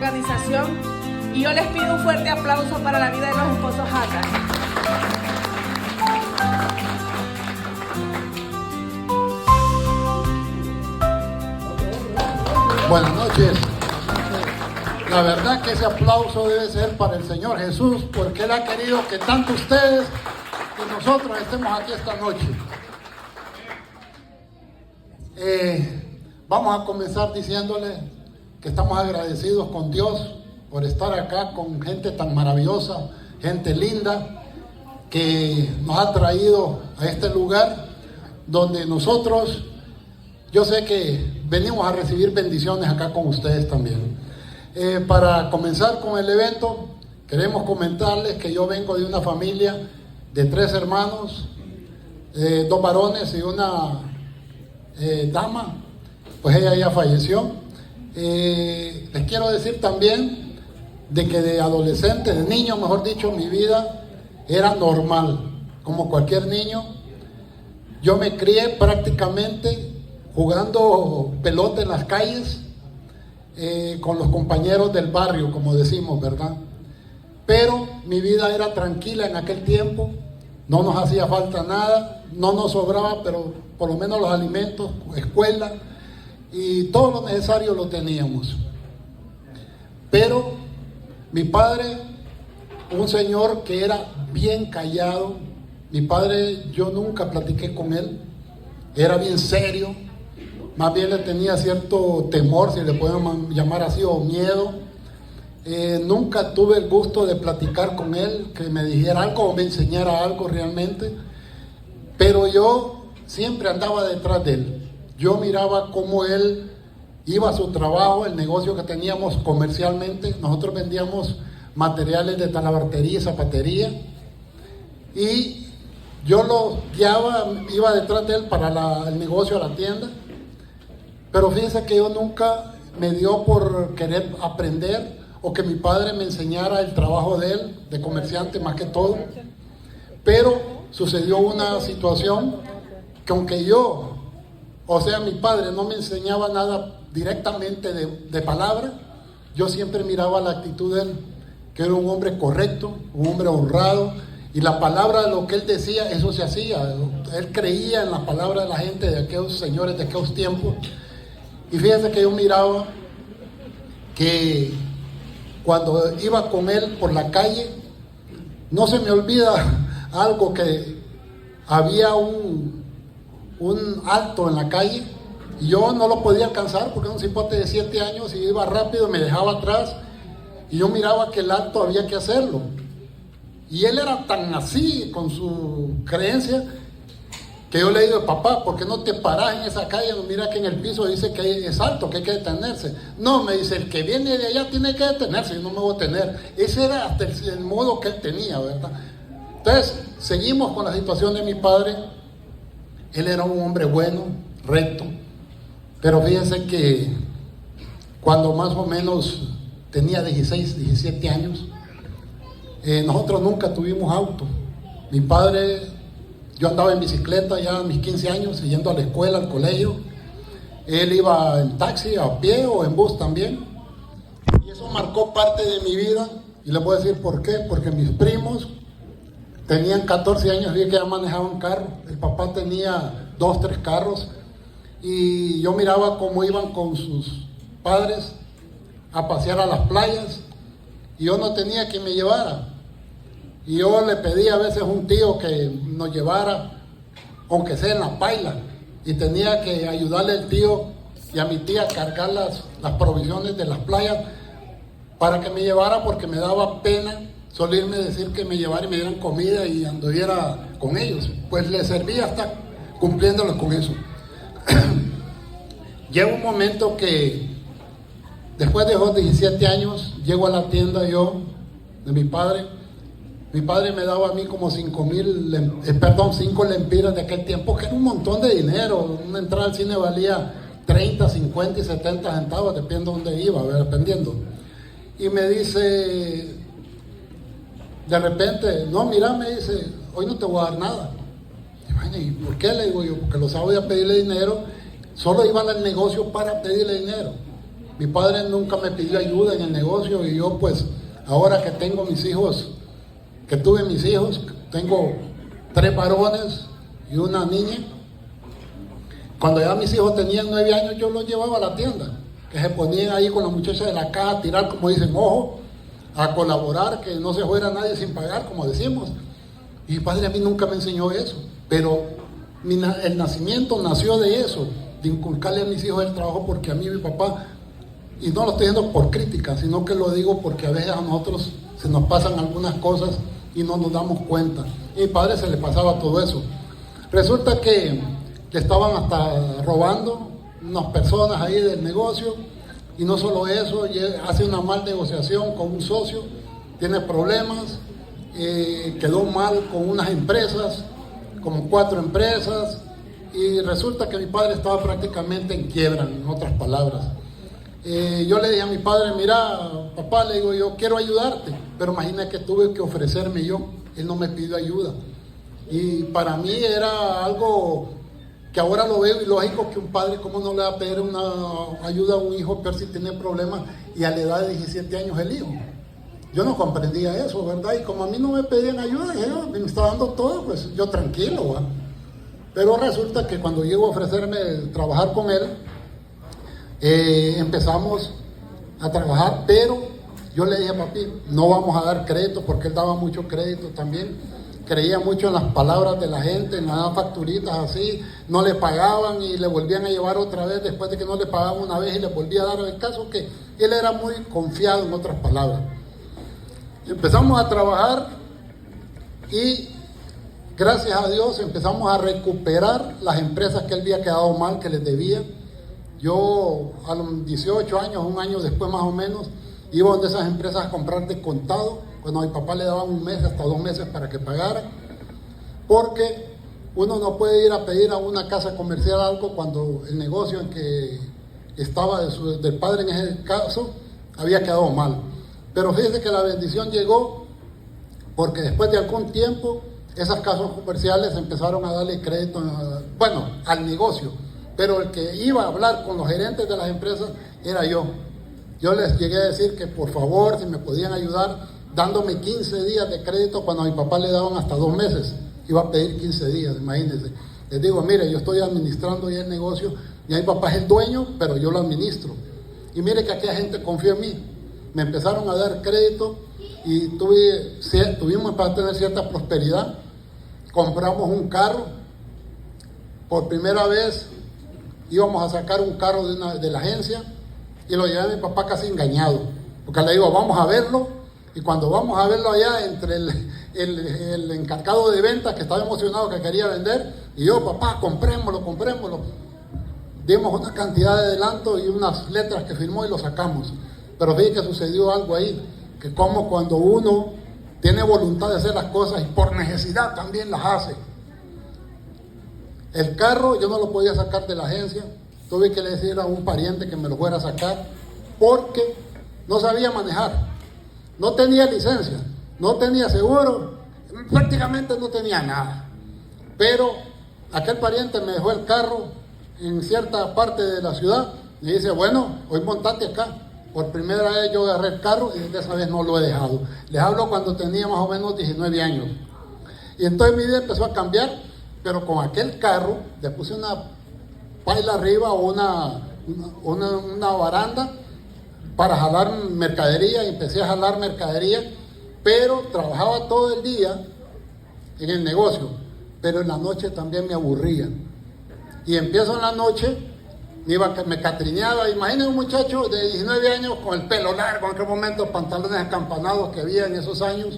organización. Y yo les pido un fuerte aplauso para la vida de los esposos Jata. Buenas noches. La verdad que ese aplauso debe ser para el Señor Jesús, porque Él ha querido que tanto ustedes y nosotros estemos aquí esta noche. Vamos a comenzar diciéndole que estamos agradecidos con Dios por estar acá con gente tan maravillosa, gente linda, que nos ha traído a este lugar donde nosotros, yo sé que venimos a recibir bendiciones acá con ustedes también. Para comenzar con el evento, queremos comentarles que yo vengo de una familia de 3 hermanos, 2 varones y una dama, pues ella ya falleció. Les quiero decir también de que de adolescente, de niño mejor dicho, mi vida era normal, como cualquier niño. Yo me crié prácticamente jugando pelota en las calles, con los compañeros del barrio, como decimos, ¿verdad? Pero mi vida era tranquila en aquel tiempo, no nos hacía falta nada, no nos sobraba, pero por lo menos los alimentos, escuela y todo lo necesario lo teníamos. Pero mi padre, un señor que era bien callado, mi padre, yo nunca platiqué con él, era bien serio, más bien le tenía cierto temor, si le pueden llamar así, o miedo. Nunca tuve el gusto de platicar con él, que me dijera algo o me enseñara algo realmente, pero yo siempre andaba detrás de él. Yo miraba cómo él iba a su trabajo, el negocio que teníamos comercialmente. Nosotros vendíamos materiales de talabartería y zapatería, y yo lo guiaba, iba detrás de él para el negocio, a la tienda. Pero fíjense que yo nunca me dio por querer aprender o que mi padre me enseñara el trabajo de él, de comerciante más que todo. Pero sucedió una situación que aunque yo, o sea, mi padre no me enseñaba nada directamente de palabra, yo siempre miraba la actitud de él, que era un hombre correcto, un hombre honrado, y la palabra, lo que él decía, eso se hacía. Él creía en la palabra de la gente de aquellos señores de aquellos tiempos. Y fíjense que yo miraba que cuando iba con él por la calle, no se me olvida algo, que había un alto en la calle y yo no lo podía alcanzar porque era un cipote de 7 años y iba rápido, me dejaba atrás, y yo miraba que el alto había que hacerlo. Y él era tan así con su creencia que yo le digo: papá, ¿por qué no te paras en esa calle? No, mira que en el piso dice que es alto, que hay que detenerse. No, me dice, el que viene de allá tiene que detenerse, yo no me voy a detener. Ese era hasta el modo que él tenía, ¿verdad? Entonces, seguimos con la situación de mi padre. Él era un hombre bueno, recto, pero fíjense que cuando más o menos tenía 16, 17 años, nosotros nunca tuvimos auto. Mi padre... Yo andaba en bicicleta ya a mis 15 años, yendo a la escuela, al colegio. Él iba en taxi, a pie o en bus también. Y eso marcó parte de mi vida. Y les voy a decir por qué. Porque mis primos tenían 14 años y que ya manejaban carro. El papá tenía 2, 3 carros. Y yo miraba cómo iban con sus padres a pasear a las playas. Y yo no tenía quien me llevara. Y yo le pedí a veces a un tío que nos llevara, aunque sea en la paila, y tenía que ayudarle al tío y a mi tía a cargar las provisiones de las playas para que me llevara, porque me daba pena solo irme a decir que me llevara y me dieran comida y anduviera con ellos. Pues le servía hasta cumpliéndolo con eso. Llega un momento que después de esos 17 años llego a la tienda yo de mi padre. Mi padre me daba a mí como 5 lempiras de aquel tiempo, que era un montón de dinero. Una entrada al cine valía 30, 50 y 70 centavos, depende de dónde iba, dependiendo. Y me dice, de repente, no, mira, me dice, hoy no te voy a dar nada. Y bueno, ¿y por qué? Le digo yo, porque los sábados iba a pedirle dinero, solo iban al negocio para pedirle dinero. Mi padre nunca me pidió ayuda en el negocio y yo pues ahora que tengo mis hijos, que tuve mis hijos, tengo 3 varones y una niña. Cuando ya mis hijos tenían 9 años, yo los llevaba a la tienda, que se ponían ahí con la muchacha de la caja a tirar, como dicen, ojo, a colaborar, que no se fuera nadie sin pagar, como decimos. Y mi padre a mí nunca me enseñó eso, pero el nacimiento nació de eso, de inculcarle a mis hijos el trabajo, porque a mí mi papá, y no lo estoy diciendo por crítica, sino que lo digo porque a veces a nosotros se nos pasan algunas cosas y no nos damos cuenta. Y mi padre se le pasaba todo eso. Resulta que le estaban hasta robando unas personas ahí del negocio, y no solo eso, hace una mal negociación con un socio, tiene problemas, quedó mal con unas empresas, como 4 empresas, y resulta que mi padre estaba prácticamente en quiebra, en otras palabras. Yo le dije a mi padre, mira, papá, le digo, yo quiero ayudarte, pero imagina que tuve que ofrecerme yo, él no me pidió ayuda. Y para mí era algo que ahora lo veo ilógico, que un padre, ¿cómo no le va a pedir una ayuda a un hijo, pero si tiene problemas, y a la edad de 17 años el hijo? Yo no comprendía eso, ¿verdad? Y como a mí no me pedían ayuda, me está dando todo, pues yo tranquilo, ¿va? Pero resulta que cuando llego a ofrecerme trabajar con él, empezamos a trabajar, pero yo le dije, papi, no vamos a dar crédito, porque él daba mucho crédito también, creía mucho en las palabras de la gente, en las facturitas así, no le pagaban y le volvían a llevar otra vez después de que no le pagaban una vez y le volvía a dar. El caso que él era muy confiado, en otras palabras. Empezamos a trabajar y gracias a Dios empezamos a recuperar las empresas que él había quedado mal, que les debía. Yo a los 18 años, un año después más o menos, iba a esas empresas a comprar de contado, cuando a mi papá le daban 1 mes, hasta 2 meses para que pagara, porque uno no puede ir a pedir a una casa comercial algo cuando el negocio en que estaba del padre en ese caso había quedado mal. Pero fíjese que la bendición llegó porque después de algún tiempo esas casas comerciales empezaron a darle crédito, al negocio, pero el que iba a hablar con los gerentes de las empresas era yo. Yo les llegué a decir que por favor, si me podían ayudar, dándome 15 días de crédito cuando a mi papá le daban hasta 2 meses. Iba a pedir 15 días, imagínense. Les digo, mire, yo estoy administrando ya el negocio, y mi papá es el dueño, pero yo lo administro. Y mire que aquella gente confió en mí. Me empezaron a dar crédito y tuvimos para tener cierta prosperidad. Compramos un carro. Por primera vez íbamos a sacar un carro de la agencia y lo llevé a mi papá casi engañado. Porque le digo, vamos a verlo. Y cuando vamos a verlo allá, entre el encargado de ventas que estaba emocionado que quería vender, y yo, papá, comprémoslo. Dimos una cantidad de adelanto y unas letras que firmó y lo sacamos. Pero fíjate que sucedió algo ahí, que como cuando uno tiene voluntad de hacer las cosas y por necesidad también las hace. El carro yo no lo podía sacar de la agencia, tuve que decir a un pariente que me lo fuera a sacar porque no sabía manejar, no tenía licencia, no tenía seguro, prácticamente no tenía nada. Pero aquel pariente me dejó el carro en cierta parte de la ciudad y dice, bueno, hoy montate acá. Por primera vez yo agarré el carro y desde esa vez no lo he dejado. Les hablo cuando tenía más o menos 19 años. Y entonces mi vida empezó a cambiar, pero con aquel carro le puse una paila arriba o una baranda para jalar mercadería, y empecé a jalar mercadería, pero trabajaba todo el día en el negocio, pero en la noche también me aburría. Y empiezo en la noche, me catrineaba. Imagínense un muchacho de 19 años con el pelo largo, en aquel momento pantalones acampanados que había en esos años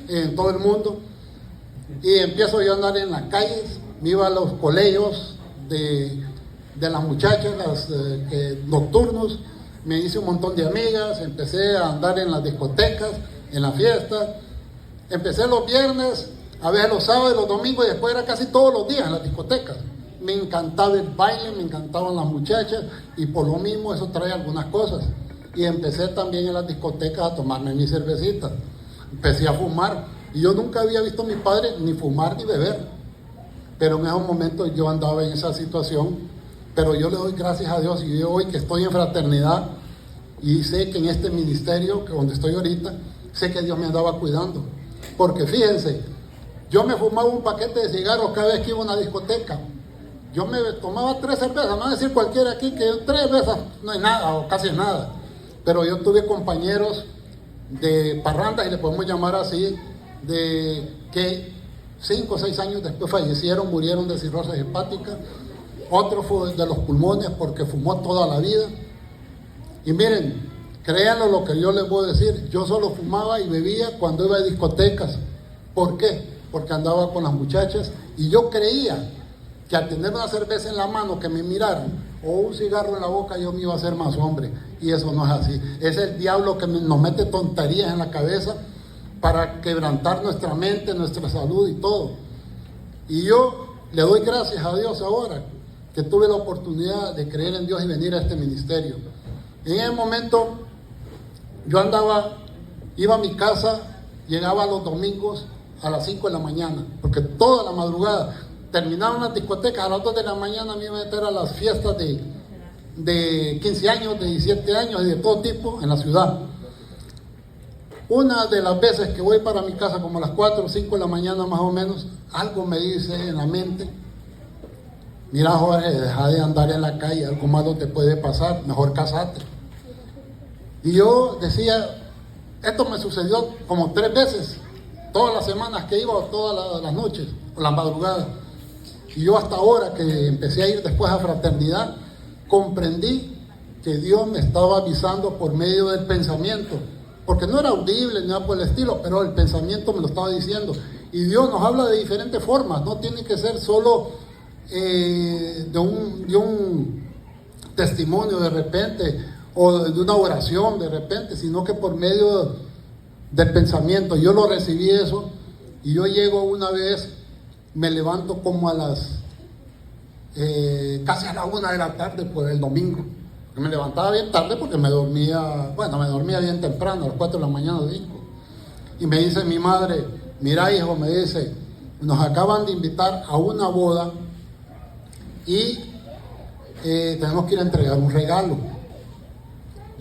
en todo el mundo, y empiezo yo a andar en las calles. Me iba a los colegios de las muchachas, nocturnos, me hice un montón de amigas, empecé a andar en las discotecas, en las fiestas, empecé los viernes, a veces los sábados y los domingos, y después era casi todos los días en las discotecas. Me encantaba el baile, me encantaban las muchachas, y por lo mismo eso trae algunas cosas. Y empecé también en las discotecas a tomarme mis cervecitas. Empecé a fumar, y yo nunca había visto a mi padre ni fumar ni beber. Pero en esos momentos yo andaba en esa situación. Pero yo le doy gracias a Dios, y yo hoy que estoy en fraternidad, Y sé que en este ministerio, que donde estoy ahorita, sé que Dios me andaba cuidando. Porque fíjense, yo me fumaba un paquete de cigarros cada vez que iba a una discoteca. Yo me tomaba 3 cervezas, me va a decir cualquiera aquí que 3 veces no es nada o casi nada. Pero yo tuve compañeros de parrandas, y le podemos llamar así, de que 5 o 6 años después fallecieron, murieron de cirrosis hepática. Otro fue de los pulmones porque fumó toda la vida. Y miren, créanlo lo que yo les voy a decir, yo solo fumaba y bebía cuando iba a discotecas. ¿Por qué? Porque andaba con las muchachas y yo creía que al tener una cerveza en la mano, que me miraran, o un cigarro en la boca, yo me iba a hacer más hombre. Y eso no es así. Es el diablo que nos mete tonterías en la cabeza para quebrantar nuestra mente, nuestra salud y todo. Y yo le doy gracias a Dios ahora que tuve la oportunidad de creer en Dios y venir a este ministerio. En ese momento yo iba a mi casa, llegaba los domingos a las 5 de la mañana, porque toda la madrugada terminaban las discotecas, a las 2 de la mañana me iba a meter a las fiestas de 15 años, de 17 años y de todo tipo en la ciudad. Una de las veces que voy para mi casa, como a las 4 o 5 de la mañana más o menos, algo me dice en la mente: mira, Jorge, deja de andar en la calle, algo malo te puede pasar, mejor casate. Y yo decía, esto me sucedió como 3 veces, todas las semanas que iba, o todas las noches, o las madrugadas. Y yo hasta ahora que empecé a ir después a fraternidad, comprendí que Dios me estaba avisando por medio del pensamiento, porque no era audible ni nada por el estilo, pero el pensamiento me lo estaba diciendo. Y Dios nos habla de diferentes formas, no tiene que ser solo de un testimonio de repente, o de una oración de repente, sino que por medio del pensamiento. Yo lo recibí eso, y yo llego una vez, me levanto como a las casi a la 1 de la tarde, pues el domingo. Me levantaba bien tarde porque me dormía bien temprano, a las 4 de la mañana, 5. Y me dice mi madre: mira, hijo, me dice, nos acaban de invitar a una boda y tenemos que ir a entregar un regalo.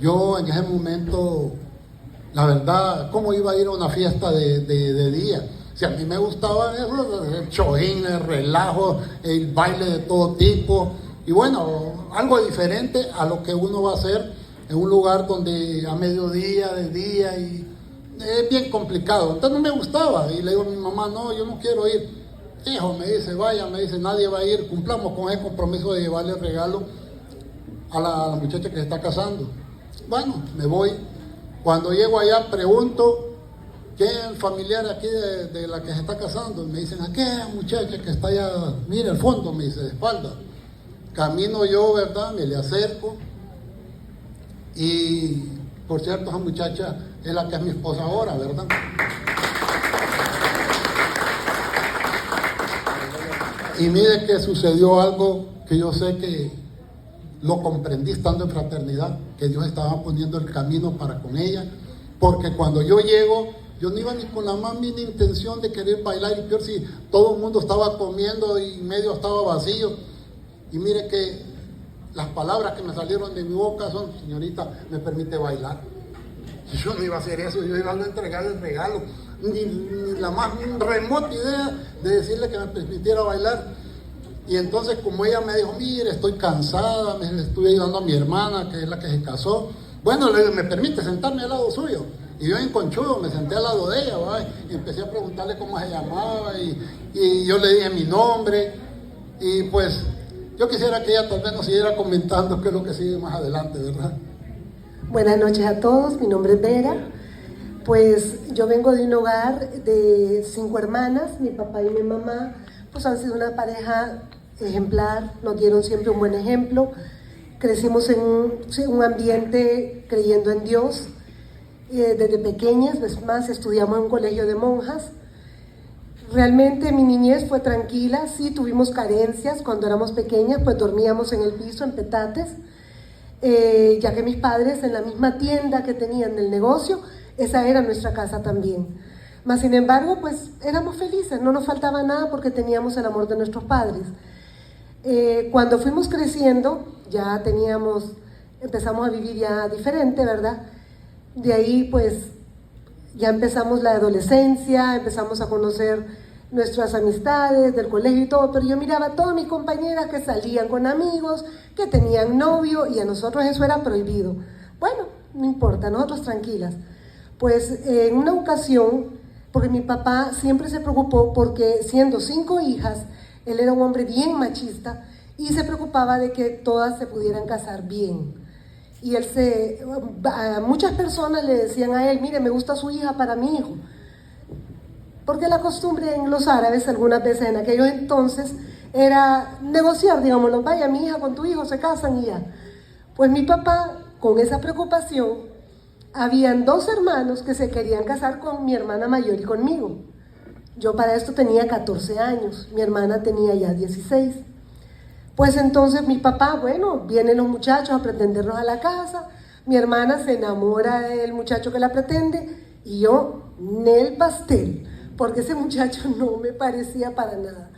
Yo en ese momento, la verdad, ¿cómo iba a ir a una fiesta de día? Si a mí me gustaba eso, el chojín, el relajo, el baile de todo tipo, y bueno, algo diferente a lo que uno va a hacer en un lugar donde a mediodía, de día, y es bien complicado. Entonces no me gustaba, y le digo a mi mamá: no, yo no quiero ir. Hijo, me dice, vaya, me dice, nadie va a ir, cumplamos con ese compromiso de llevarle el regalo a la muchacha que se está casando. Bueno, me voy. Cuando llego allá pregunto: ¿quién es el familiar aquí de la que se está casando? Y me dicen: aquella muchacha que está allá, mire al fondo, me dice, de espalda. Camino yo, ¿verdad? Me le acerco. Y, por cierto, esa muchacha es la que es mi esposa ahora, ¿verdad? Y mire que sucedió algo que yo sé que lo comprendí estando en fraternidad, que Dios estaba poniendo el camino para con ella, porque cuando yo llego, yo no iba ni con la más mínima intención de querer bailar, y peor si todo el mundo estaba comiendo y medio estaba vacío. Y mire que las palabras que me salieron de mi boca son: señorita, ¿me permite bailar? Y yo no iba a hacer eso, yo iba a entregar el regalo, ni la más remota idea de decirle que me permitiera bailar. Y entonces, como ella me dijo: mire, estoy cansada, me estoy ayudando a mi hermana, que es la que se casó. Bueno, le digo: ¿me permite sentarme al lado suyo? Y yo en conchudo me senté al lado de ella, ¿va? Y empecé a preguntarle cómo se llamaba, y yo le dije mi nombre. Y pues yo quisiera que ella tal vez nos siguiera comentando qué es lo que sigue más adelante, ¿verdad? Buenas noches a todos, mi nombre es Vera. Pues yo vengo de un hogar de 5 hermanas, mi papá y mi mamá pues han sido una pareja ejemplar, nos dieron siempre un buen ejemplo. Crecimos en un ambiente creyendo en Dios, desde pequeñas, es más, estudiamos en un colegio de monjas. Realmente mi niñez fue tranquila, sí tuvimos carencias cuando éramos pequeñas, pues dormíamos en el piso, en petates, ya que mis padres en la misma tienda que tenían del negocio, esa era nuestra casa también. Mas sin embargo, pues éramos felices, no nos faltaba nada porque teníamos el amor de nuestros padres. Cuando fuimos creciendo, ya teníamos empezamos a vivir ya diferente, ¿verdad? De ahí pues ya empezamos la adolescencia, empezamos a conocer nuestras amistades del colegio y todo, pero yo miraba a todas mis compañeras que salían con amigos, que tenían novio, y a nosotros eso era prohibido. Bueno, no importa, nosotros tranquilas. Pues en una ocasión, porque mi papá siempre se preocupó, porque siendo 5 hijas, él era un hombre bien machista y se preocupaba de que todas se pudieran casar bien. Y a muchas personas le decían a él, mire, me gusta su hija para mi hijo. Porque la costumbre en los árabes, algunas veces en aquellos entonces, era negociar, digámoslo, vaya, mi hija con tu hijo se casan y ya. Pues mi papá, con esa preocupación, habían 2 hermanos que se querían casar con mi hermana mayor y conmigo. Yo para esto tenía 14 años, mi hermana tenía ya 16. Pues entonces mi papá, bueno, vienen los muchachos a pretendernos a la casa, mi hermana se enamora del muchacho que la pretende y yo, Nel pastel, porque ese muchacho no me parecía para nada.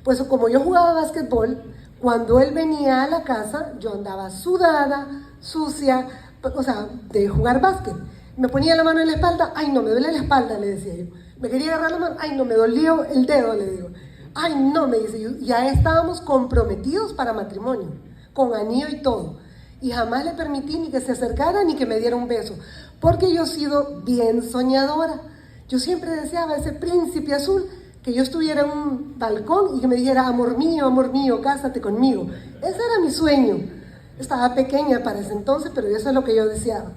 Pues como yo jugaba básquetbol, cuando él venía a la casa, yo andaba sudada, sucia, o sea, de jugar básquet. Me ponía la mano en la espalda, ay no, me duele la espalda, le decía yo. Me quería agarrar la mano, ay no, me dolió el dedo, le digo. Ay no, me dice, ya estábamos comprometidos para matrimonio, con anillo y todo. Y jamás le permití ni que se acercara ni que me diera un beso, porque yo he sido bien soñadora. Yo siempre deseaba ese príncipe azul, que yo estuviera en un balcón y que me dijera, amor mío, cásate conmigo. Ese era mi sueño. Estaba pequeña para ese entonces, pero eso es lo que yo deseaba.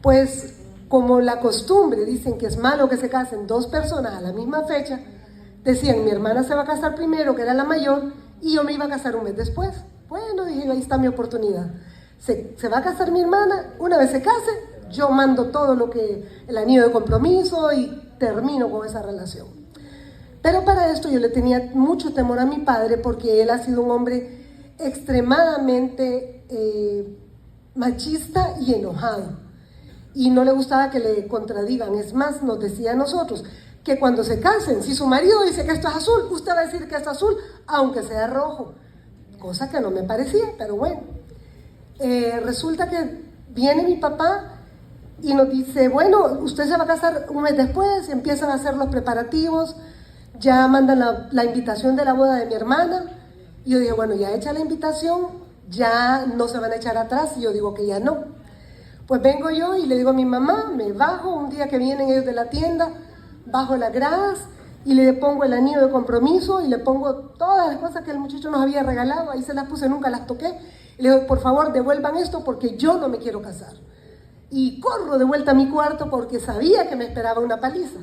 Pues como la costumbre, dicen que es malo que se casen 2 personas a la misma fecha, decían, mi hermana se va a casar primero, que era la mayor, y yo me iba a casar un mes después. Bueno, dije, ahí está mi oportunidad. Se va a casar mi hermana, una vez se case, yo mando todo lo que, el anillo de compromiso y termino con esa relación. Pero para esto yo le tenía mucho temor a mi padre porque él ha sido un hombre extremadamente machista y enojado. Y no le gustaba que le contradigan. Es más, nos decía a nosotros que cuando se casen, si su marido dice que esto es azul, usted va a decir que esto es azul, aunque sea rojo. Cosa que no me parecía, pero bueno. Resulta que viene mi papá y nos dice, bueno, usted se va a casar un mes después, empiezan a hacer los preparativos, ya mandan la invitación de la boda de mi hermana. Y yo dije, bueno, ya hecha la invitación, ya no se van a echar atrás. Y yo digo que ya no. Pues vengo yo y le digo a mi mamá, me bajo un día que vienen ellos de la tienda, bajo las gradas y le pongo el anillo de compromiso y le pongo todas las cosas que el muchacho nos había regalado, ahí se las puse, nunca las toqué. Y le digo, por favor, devuelvan esto porque yo no me quiero casar. Y corro de vuelta a mi cuarto porque sabía que me esperaba una paliza.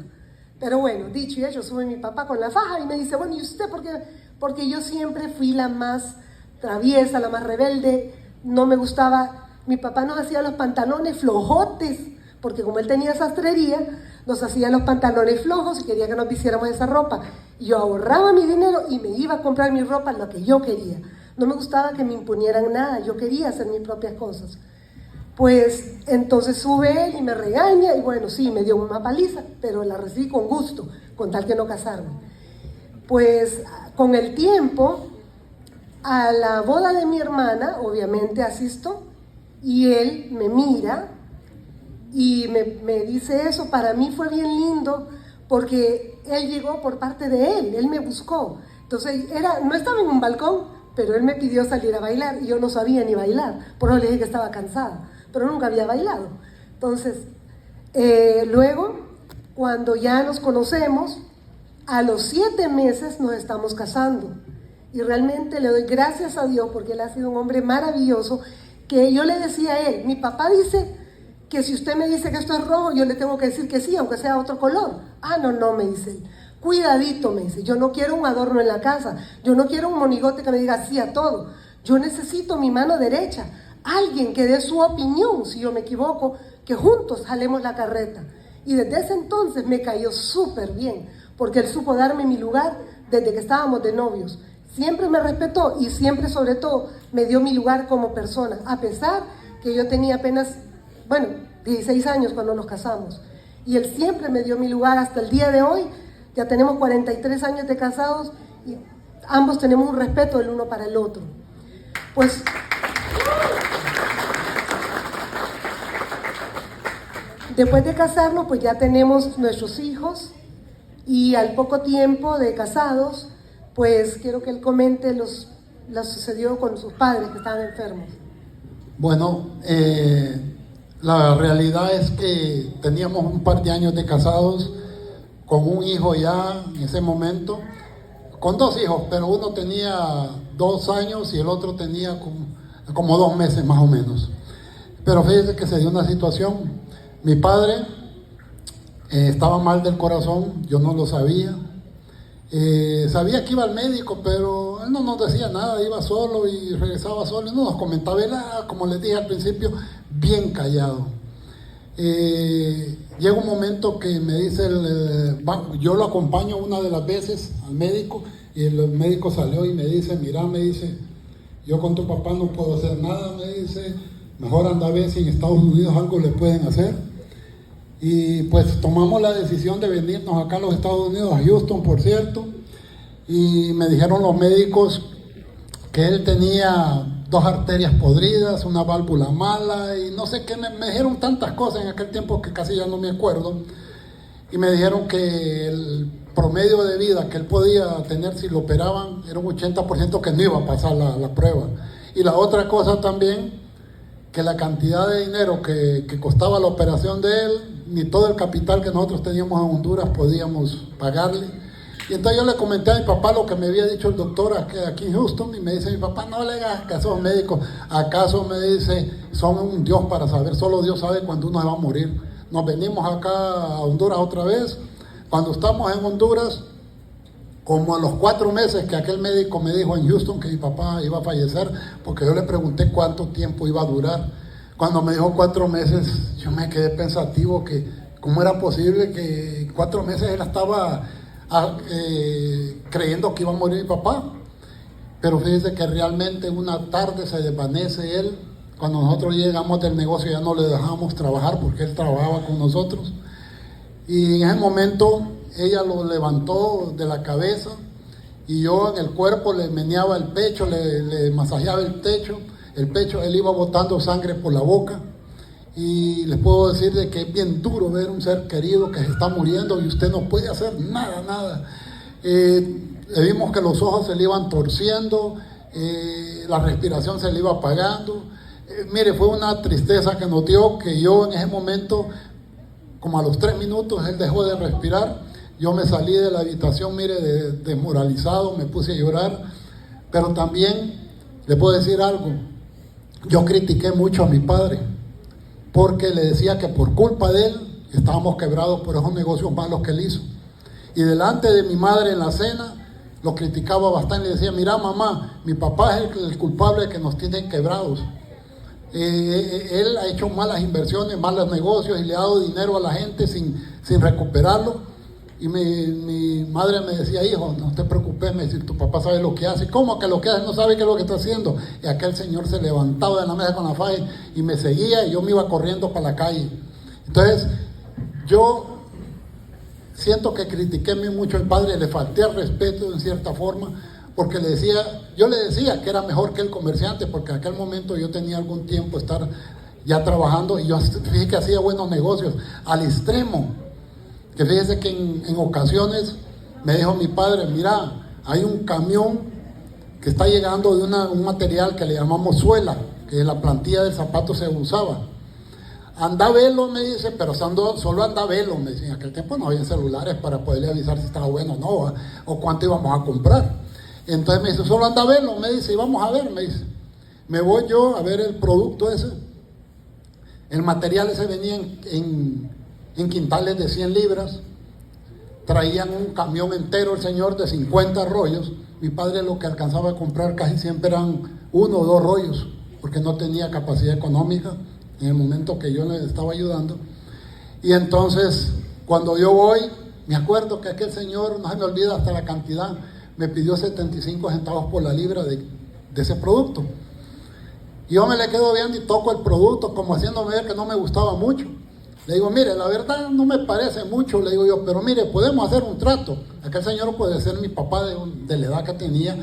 Pero bueno, dicho y hecho, sube mi papá con la faja y me dice, bueno, ¿y usted por qué? Porque yo siempre fui la más traviesa, la más rebelde, no me gustaba. Mi papá nos hacía los pantalones flojotes, porque como él tenía sastrería, nos hacía los pantalones flojos y quería que nos vistiéramos esa ropa. Y yo ahorraba mi dinero y me iba a comprar mi ropa, lo que yo quería. No me gustaba que me imponieran nada, yo quería hacer mis propias cosas. Pues entonces sube él y me regaña y bueno, sí, me dio una paliza, pero la recibí con gusto, con tal que no casarme. Pues con el tiempo, a la boda de mi hermana, obviamente asisto, y él me mira y me dice eso. Para mí fue bien lindo porque él llegó por parte de él me buscó. Entonces no estaba en un balcón, pero él me pidió salir a bailar y yo no sabía ni bailar, por eso le dije que estaba cansada, pero nunca había bailado. Entonces, luego, cuando ya nos conocemos, a los 7 meses nos estamos casando. Y realmente le doy gracias a Dios porque él ha sido un hombre maravilloso, que yo le decía a él, mi papá dice que si usted me dice que esto es rojo, yo le tengo que decir que sí, aunque sea otro color. Ah, no, me dice él. Cuidadito, me dice, yo no quiero un adorno en la casa, yo no quiero un monigote que me diga sí a todo. Yo necesito mi mano derecha, alguien que dé su opinión, si yo me equivoco, que juntos jalemos la carreta. Y desde ese entonces me cayó súper bien, porque él supo darme mi lugar desde que estábamos de novios. Siempre me respetó y siempre, sobre todo, me dio mi lugar como persona, a pesar que yo tenía apenas, 16 años cuando nos casamos. Y él siempre me dio mi lugar hasta el día de hoy. Ya tenemos 43 años de casados y ambos tenemos un respeto el uno para el otro. Pues Después de casarnos, pues ya tenemos nuestros hijos y al poco tiempo de casados, pues quiero que él comente lo sucedió con sus padres que estaban enfermos. Bueno, la realidad es que teníamos un par de años de casados, con un hijo ya en ese momento, con dos hijos, pero uno tenía 2 años y el otro tenía como 2 meses más o menos. Pero fíjese que se dio una situación. Mi padre estaba mal del corazón, yo no lo sabía. Sabía que iba al médico, pero él no nos decía nada, iba solo y regresaba solo y no nos comentaba. Él, como les dije al principio, bien callado. Llega un momento que me dice, yo lo acompaño una de las veces al médico y el médico salió y me dice, mira, me dice, yo con tu papá no puedo hacer nada, me dice, mejor anda a ver si en Estados Unidos algo le pueden hacer. Y pues tomamos la decisión de venirnos acá a los Estados Unidos, a Houston, por cierto, y me dijeron los médicos que él tenía 2 arterias podridas, una válvula mala y no sé qué, me dijeron tantas cosas en aquel tiempo que casi ya no me acuerdo, y me dijeron que el promedio de vida que él podía tener si lo operaban era un 80% que no iba a pasar la prueba. Y la otra cosa también, que la cantidad de dinero que costaba la operación de él, ni todo el capital que nosotros teníamos en Honduras podíamos pagarle. Y entonces yo le comenté a mi papá lo que me había dicho el doctor aquí en Houston, y me dice mi papá, no le hagas caso a los médicos, acaso me dice, son un Dios para saber, solo Dios sabe cuándo uno se va a morir. Nos venimos acá a Honduras otra vez. Cuando estamos en Honduras, como a los 4 meses que aquel médico me dijo en Houston que mi papá iba a fallecer, porque yo le pregunté cuánto tiempo iba a durar. Cuando me dijo 4 meses, yo me quedé pensativo que cómo era posible que 4 meses él estaba creyendo que iba a morir mi papá. Pero fíjese que realmente una tarde se desvanece él. Cuando nosotros llegamos del negocio ya no le dejamos trabajar porque él trabajaba con nosotros. Y en ese momento ella lo levantó de la cabeza y yo en el cuerpo le meneaba el pecho, le masajeaba el pecho, él iba botando sangre por la boca. Y les puedo decir de que es bien duro ver un ser querido que se está muriendo y usted no puede hacer nada. Le vimos que los ojos se le iban torciendo, la respiración se le iba apagando. Mire, fue una tristeza que nos dio, que yo en ese momento, como a los 3 minutos, él dejó de respirar. Yo me salí de la habitación, mire, desmoralizado, me puse a llorar. Pero también le puedo decir algo, yo critiqué mucho a mi padre, porque le decía que por culpa de él estábamos quebrados por esos negocios malos que él hizo. Y delante de mi madre en la cena, lo criticaba bastante, le decía, mira mamá, mi papá es el culpable de que nos tienen quebrados. Él ha hecho malas inversiones, malos negocios y le ha dado dinero a la gente sin recuperarlo. Y mi madre me decía, hijo, no te preocupes, me decía, tu papá sabe lo que hace. ¿Cómo que lo que hace? No sabe qué es lo que está haciendo. Y aquel señor se levantaba de la mesa con la faja y me seguía y yo me iba corriendo para la calle. Entonces, yo siento que critiqué mucho al padre, le falté al respeto en cierta forma, porque yo le decía que era mejor que el comerciante, porque en aquel momento yo tenía algún tiempo estar ya trabajando y yo fíjese que hacía buenos negocios, al extremo, que fíjese que en ocasiones me dijo mi padre, mira, hay un camión que está llegando de un material que le llamamos suela, que en la plantilla del zapato se usaba. Anda a verlo, me dice, pero solo anda a verlo, me dice. En aquel tiempo no había celulares para poderle avisar si estaba bueno o no, o cuánto íbamos a comprar. Entonces me dice, solo anda a verlo, me dice, y vamos a ver, me dice. Me voy yo a ver el producto ese. El material ese venía en quintales de 100 libras. Traían un camión entero el señor de 50 rollos. Mi padre lo que alcanzaba a comprar casi siempre eran 1 o 2 rollos, porque no tenía capacidad económica en el momento que yo le estaba ayudando. Y entonces, cuando yo voy, me acuerdo que aquel señor, no se me olvida hasta la cantidad, me pidió 75 centavos por la libra de ese producto. Y yo me le quedo viendo y toco el producto como haciéndome ver que no me gustaba mucho. Le digo, mire, la verdad no me parece mucho, le digo yo, pero mire, podemos hacer un trato. Aquel señor puede ser mi papá de la edad que tenía.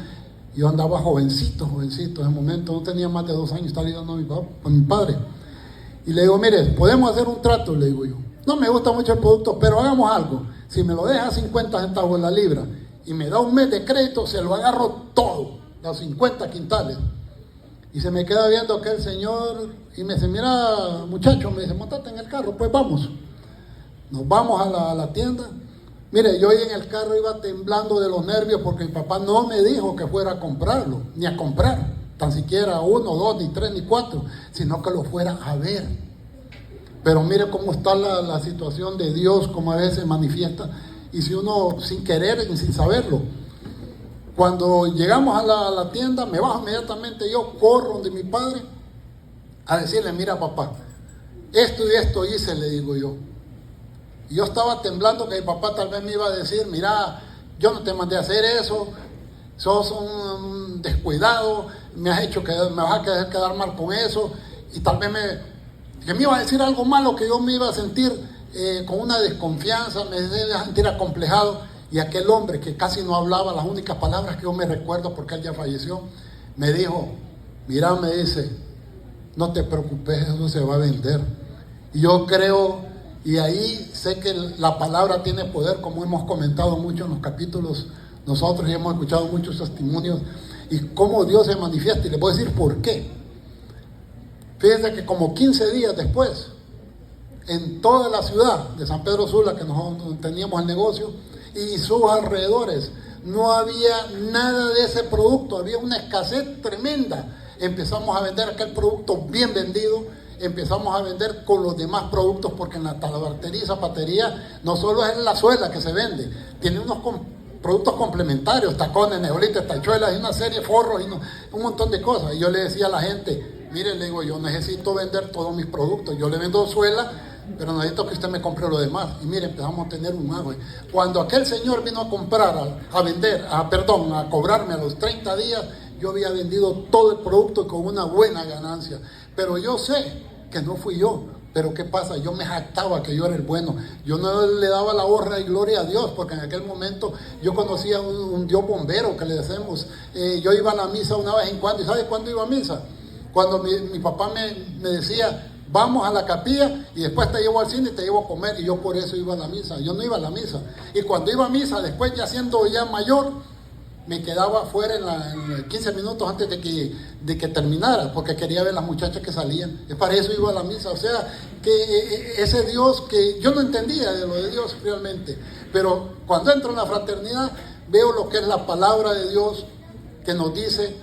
Yo andaba jovencito, en el momento, no tenía más de 2 años, estaba ayudando a mi padre. Y le digo, mire, podemos hacer un trato, le digo yo. No me gusta mucho el producto, pero hagamos algo. Si me lo deja a 50 centavos la libra y me da un mes de crédito, se lo agarro todo, los 50 quintales. Y se me queda viendo aquel señor y me dice, mira, muchacho, me dice, montate en el carro, pues vamos. Nos vamos a la tienda. Mire, yo ahí en el carro iba temblando de los nervios porque mi papá no me dijo que fuera a comprarlo, ni a comprar, tan siquiera 1, 2, ni 3, ni 4, sino que lo fuera a ver. Pero mire cómo está la situación de Dios, cómo a veces manifiesta, y si uno sin querer y sin saberlo. Cuando llegamos a la tienda, me bajo inmediatamente, yo corro donde mi padre a decirle, mira papá, esto y esto hice, le digo yo. Y yo estaba temblando que mi papá tal vez me iba a decir, mira, yo no te mandé a hacer eso, sos un descuidado, me vas a quedar mal con eso, y tal vez me iba a decir algo malo, que yo me iba a sentir con una desconfianza, me iba a sentir acomplejado. Y aquel hombre que casi no hablaba, las únicas palabras que yo me recuerdo porque él ya falleció, me dijo, mira, me dice, no te preocupes, eso se va a vender. Y yo creo, y ahí sé que la palabra tiene poder, como hemos comentado mucho en los capítulos nosotros, y hemos escuchado muchos testimonios, y cómo Dios se manifiesta, y les voy a decir por qué. Fíjense que como 15 días después, en toda la ciudad de San Pedro Sula, que nosotros teníamos el negocio, y sus alrededores, no había nada de ese producto, había una escasez tremenda. Empezamos a vender aquel producto bien vendido, empezamos a vender con los demás productos, porque en la talabartería y zapatería no solo es la suela que se vende, tiene unos productos complementarios, tacones, neolitas, tachuelas, y una serie de forros, y un montón de cosas. Y yo le decía a la gente, mire, le digo, yo necesito vender todos mis productos, yo le vendo suela, pero necesito que usted me compre lo demás. Y mire, empezamos a tener un auge. Cuando aquel señor vino a comprar, a cobrarme a los 30 días, yo había vendido todo el producto con una buena ganancia. Pero yo sé que no fui yo. Pero ¿qué pasa? Yo me jactaba que yo era el bueno. Yo no le daba la honra y gloria a Dios, porque en aquel momento yo conocía un Dios bombero que le decimos. Yo iba a la misa una vez en cuando. ¿Y sabes cuándo iba a misa? Cuando mi papá me decía, vamos a la capilla y después te llevo al cine y te llevo a comer, y yo por eso iba a la misa. Yo no iba a la misa, y cuando iba a misa, después ya siendo ya mayor, me quedaba afuera en 15 minutos antes de que terminara, porque quería ver las muchachas que salían, y para eso iba a la misa. O sea, que ese Dios que yo no entendía de lo de Dios realmente, pero cuando entro en la fraternidad, veo lo que es la palabra de Dios que nos dice,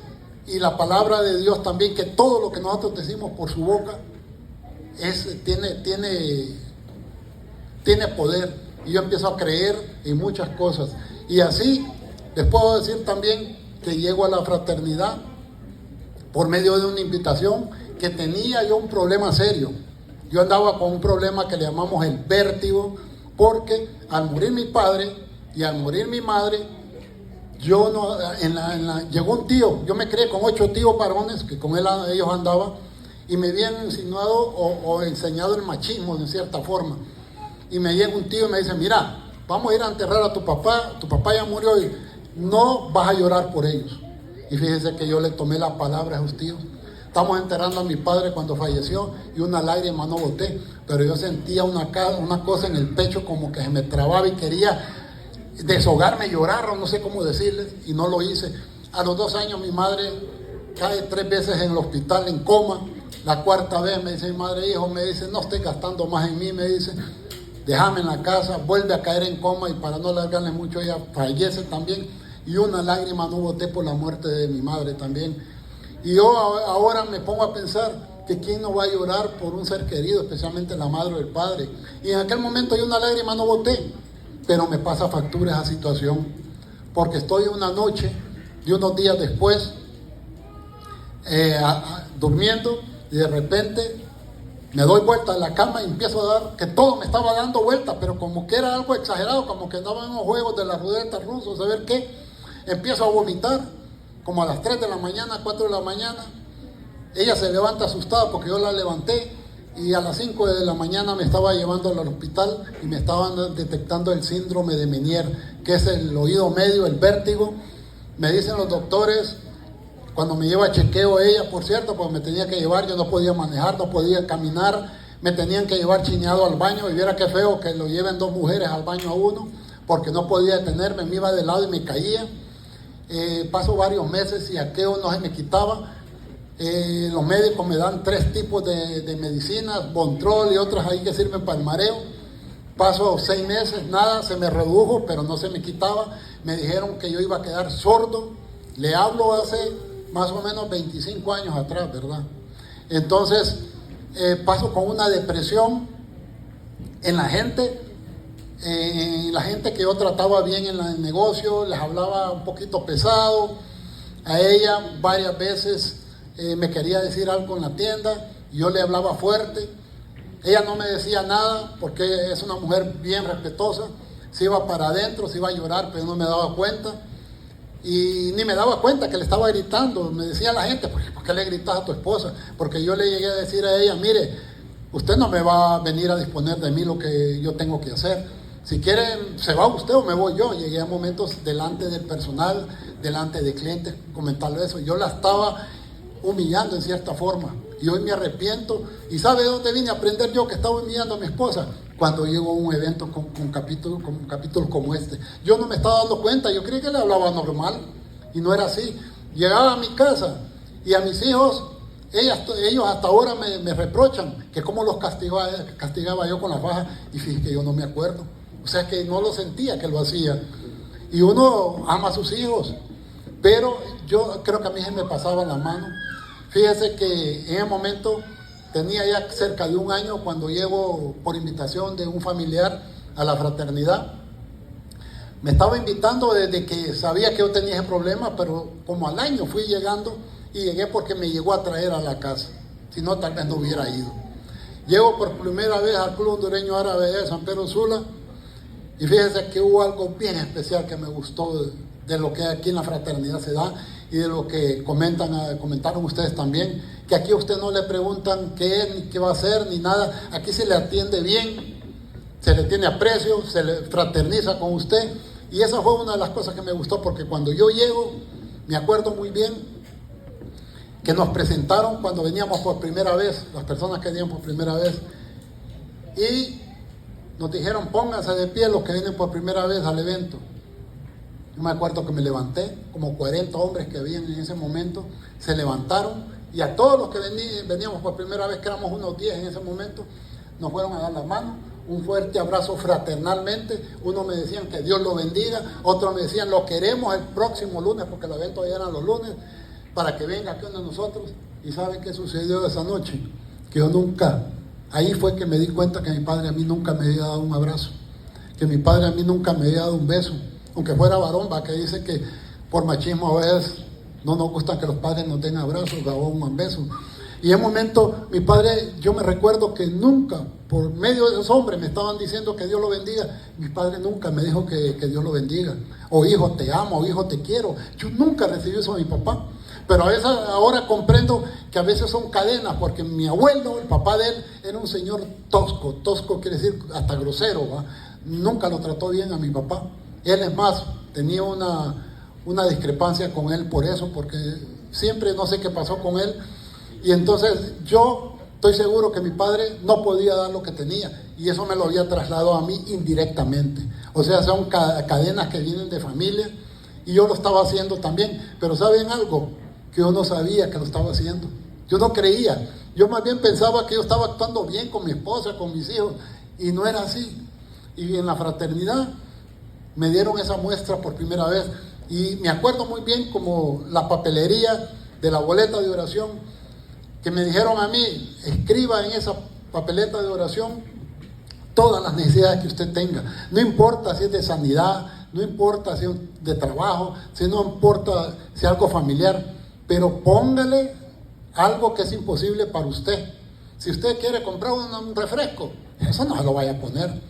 y la palabra de Dios también, que todo lo que nosotros decimos por su boca tiene poder. Y yo empiezo a creer en muchas cosas, y así les puedo decir también que llego a la fraternidad por medio de una invitación, que tenía yo un problema serio. Yo andaba con un problema que le llamamos el vértigo, porque al morir mi padre y al morir mi madre, llegó un tío. Yo me crié con 8 tíos varones que con ellos andaba, y me habían insinuado o enseñado el machismo de cierta forma. Y me llega un tío y me dice, mira, vamos a ir a enterrar a tu papá ya murió, y no vas a llorar por ellos. Y fíjense que yo le tomé la palabra a esos tíos. Estamos enterrando a mi padre cuando falleció, y una lágrima no boté, pero yo sentía una cosa en el pecho, como que se me trababa, y quería deshogarme, llorar, o no sé cómo decirles, y no lo hice. A los 2 años mi madre cae 3 veces en el hospital en coma. La 4ª vez me dice mi madre, hijo, me dice, no estés gastando más en mí, me dice, déjame en la casa. Vuelve a caer en coma, y para no alargarle mucho, ella fallece también, y una lágrima no boté por la muerte de mi madre también. Y yo ahora me pongo a pensar que quién no va a llorar por un ser querido, especialmente la madre o el padre. Y en aquel momento yo una lágrima no boté, pero me pasa factura esa situación, porque estoy una noche de unos días después durmiendo, y de repente me doy vuelta en la cama y empiezo a dar, que todo me estaba dando vueltas, pero como que era algo exagerado, como que andaba en los juegos de la ruleta rusa, saber qué. Empiezo a vomitar, como a las 3 de la mañana, 4 de la mañana. Ella se levanta asustada porque yo la levanté, y a las 5 de la mañana me estaba llevando al hospital, y me estaban detectando el síndrome de Meniere, que es el oído medio, el vértigo. Me dicen los doctores Cuando me lleva a chequeo ella, por cierto, pues me tenía que llevar, yo no podía manejar, no podía caminar, me tenían que llevar chineado al baño, y viera qué feo que lo lleven dos mujeres al baño a uno, porque no podía detenerme, me iba de lado y me caía. Paso varios meses y aquello no se me quitaba. Los médicos me dan 3 tipos de medicinas, Bontrol y otras ahí que sirven para el mareo. Paso 6 meses, nada, se me redujo, pero no se me quitaba. Me dijeron que yo iba a quedar sordo. Le hablo hace más o menos 25 años atrás, ¿verdad? Entonces, paso con una depresión en la gente. La gente que yo trataba bien en el negocio, les hablaba un poquito pesado. A ella varias veces me quería decir algo en la tienda, y yo le hablaba fuerte. Ella no me decía nada porque es una mujer bien respetuosa. Se iba para adentro, se iba a llorar, pero no me daba cuenta. Y ni me daba cuenta que le estaba gritando. Me decía la gente: ¿por qué le gritas a tu esposa? Porque yo le llegué a decir a ella: mire, usted no me va a venir a disponer de mí lo que yo tengo que hacer. Si quiere, se va usted o me voy yo. Llegué a momentos delante del personal, delante de clientes, comentarle eso. Yo la estaba humillando en cierta forma, y hoy me arrepiento. ¿Y sabe de dónde vine a aprender yo que estaba humillando a mi esposa? Cuando llego a un evento con capítulos como este. Yo no me estaba dando cuenta, yo creí que le hablaba normal, y no era así. Llegaba a mi casa y a mis hijos, ellos hasta ahora me reprochan que cómo los castigaba yo con la faja, y fíjate que yo no me acuerdo. O sea que no lo sentía que lo hacía. Y uno ama a sus hijos, pero yo creo que a mí se me pasaba la mano. Fíjese que en el momento tenía ya cerca de un año cuando llego por invitación de un familiar a la fraternidad. Me estaba invitando desde que sabía que yo tenía ese problema, pero como al año fui llegando, y llegué porque me llegó a traer a la casa. Si no, tal vez no hubiera ido. Llego por primera vez al Club Hondureño Árabe de San Pedro Sula, y fíjense que hubo algo bien especial que me gustó de lo que aquí en la fraternidad se da, y de lo que comentaron ustedes también, que aquí a usted no le preguntan qué es, ni qué va a hacer, ni nada. Aquí se le atiende bien, se le tiene aprecio, se le fraterniza con usted, y esa fue una de las cosas que me gustó, porque cuando yo llego, me acuerdo muy bien que nos presentaron cuando veníamos por primera vez, las personas que venían por primera vez, y nos dijeron: pónganse de pie los que vienen por primera vez al evento. Yo me acuerdo que me levanté, como 40 hombres que habían en ese momento, se levantaron, y a todos los que veníamos por primera vez, que éramos unos 10 en ese momento, nos fueron a dar la mano, un fuerte abrazo fraternalmente. Unos me decían que Dios lo bendiga, otros me decían: lo queremos el próximo lunes, porque el evento ya era los lunes, para que venga aquí uno de nosotros. ¿Y saben qué sucedió esa noche? Que yo nunca, ahí fue que me di cuenta que mi padre a mí nunca me había dado un abrazo, que mi padre a mí nunca me había dado un beso, aunque fuera varón, va, que dice que por machismo a veces no nos gusta que los padres nos den abrazos o un beso. Y en un momento, mi padre, yo me recuerdo que nunca, por medio de esos hombres, me estaban diciendo que Dios lo bendiga. Mi padre nunca me dijo que Dios lo bendiga, o hijo te amo, o hijo te quiero. Yo nunca recibí eso de mi papá. Pero a veces, ahora comprendo que a veces son cadenas, porque mi abuelo, el papá de él, era un señor tosco. Tosco quiere decir hasta grosero, ¿va? Nunca lo trató bien a mi papá. Él, es más, tenía una discrepancia con él por eso, porque siempre no sé qué pasó con él. Y entonces yo estoy seguro que mi padre no podía dar lo que tenía, y eso me lo había trasladado a mí indirectamente. O sea, son cadenas que vienen de familia, y yo lo estaba haciendo también. Pero ¿saben algo? Que yo no sabía que lo estaba haciendo. Yo no creía. Yo más bien pensaba que yo estaba actuando bien con mi esposa, con mis hijos, y no era así. Y en la fraternidad me dieron esa muestra por primera vez, y me acuerdo muy bien como la papelería de la boleta de oración, que me dijeron a mí: escriba en esa papeleta de oración todas las necesidades que usted tenga, no importa si es de sanidad, no importa si es de trabajo, si no importa si es algo familiar, pero póngale algo que es imposible para usted. Si usted quiere comprar un refresco, eso no se lo vaya a poner,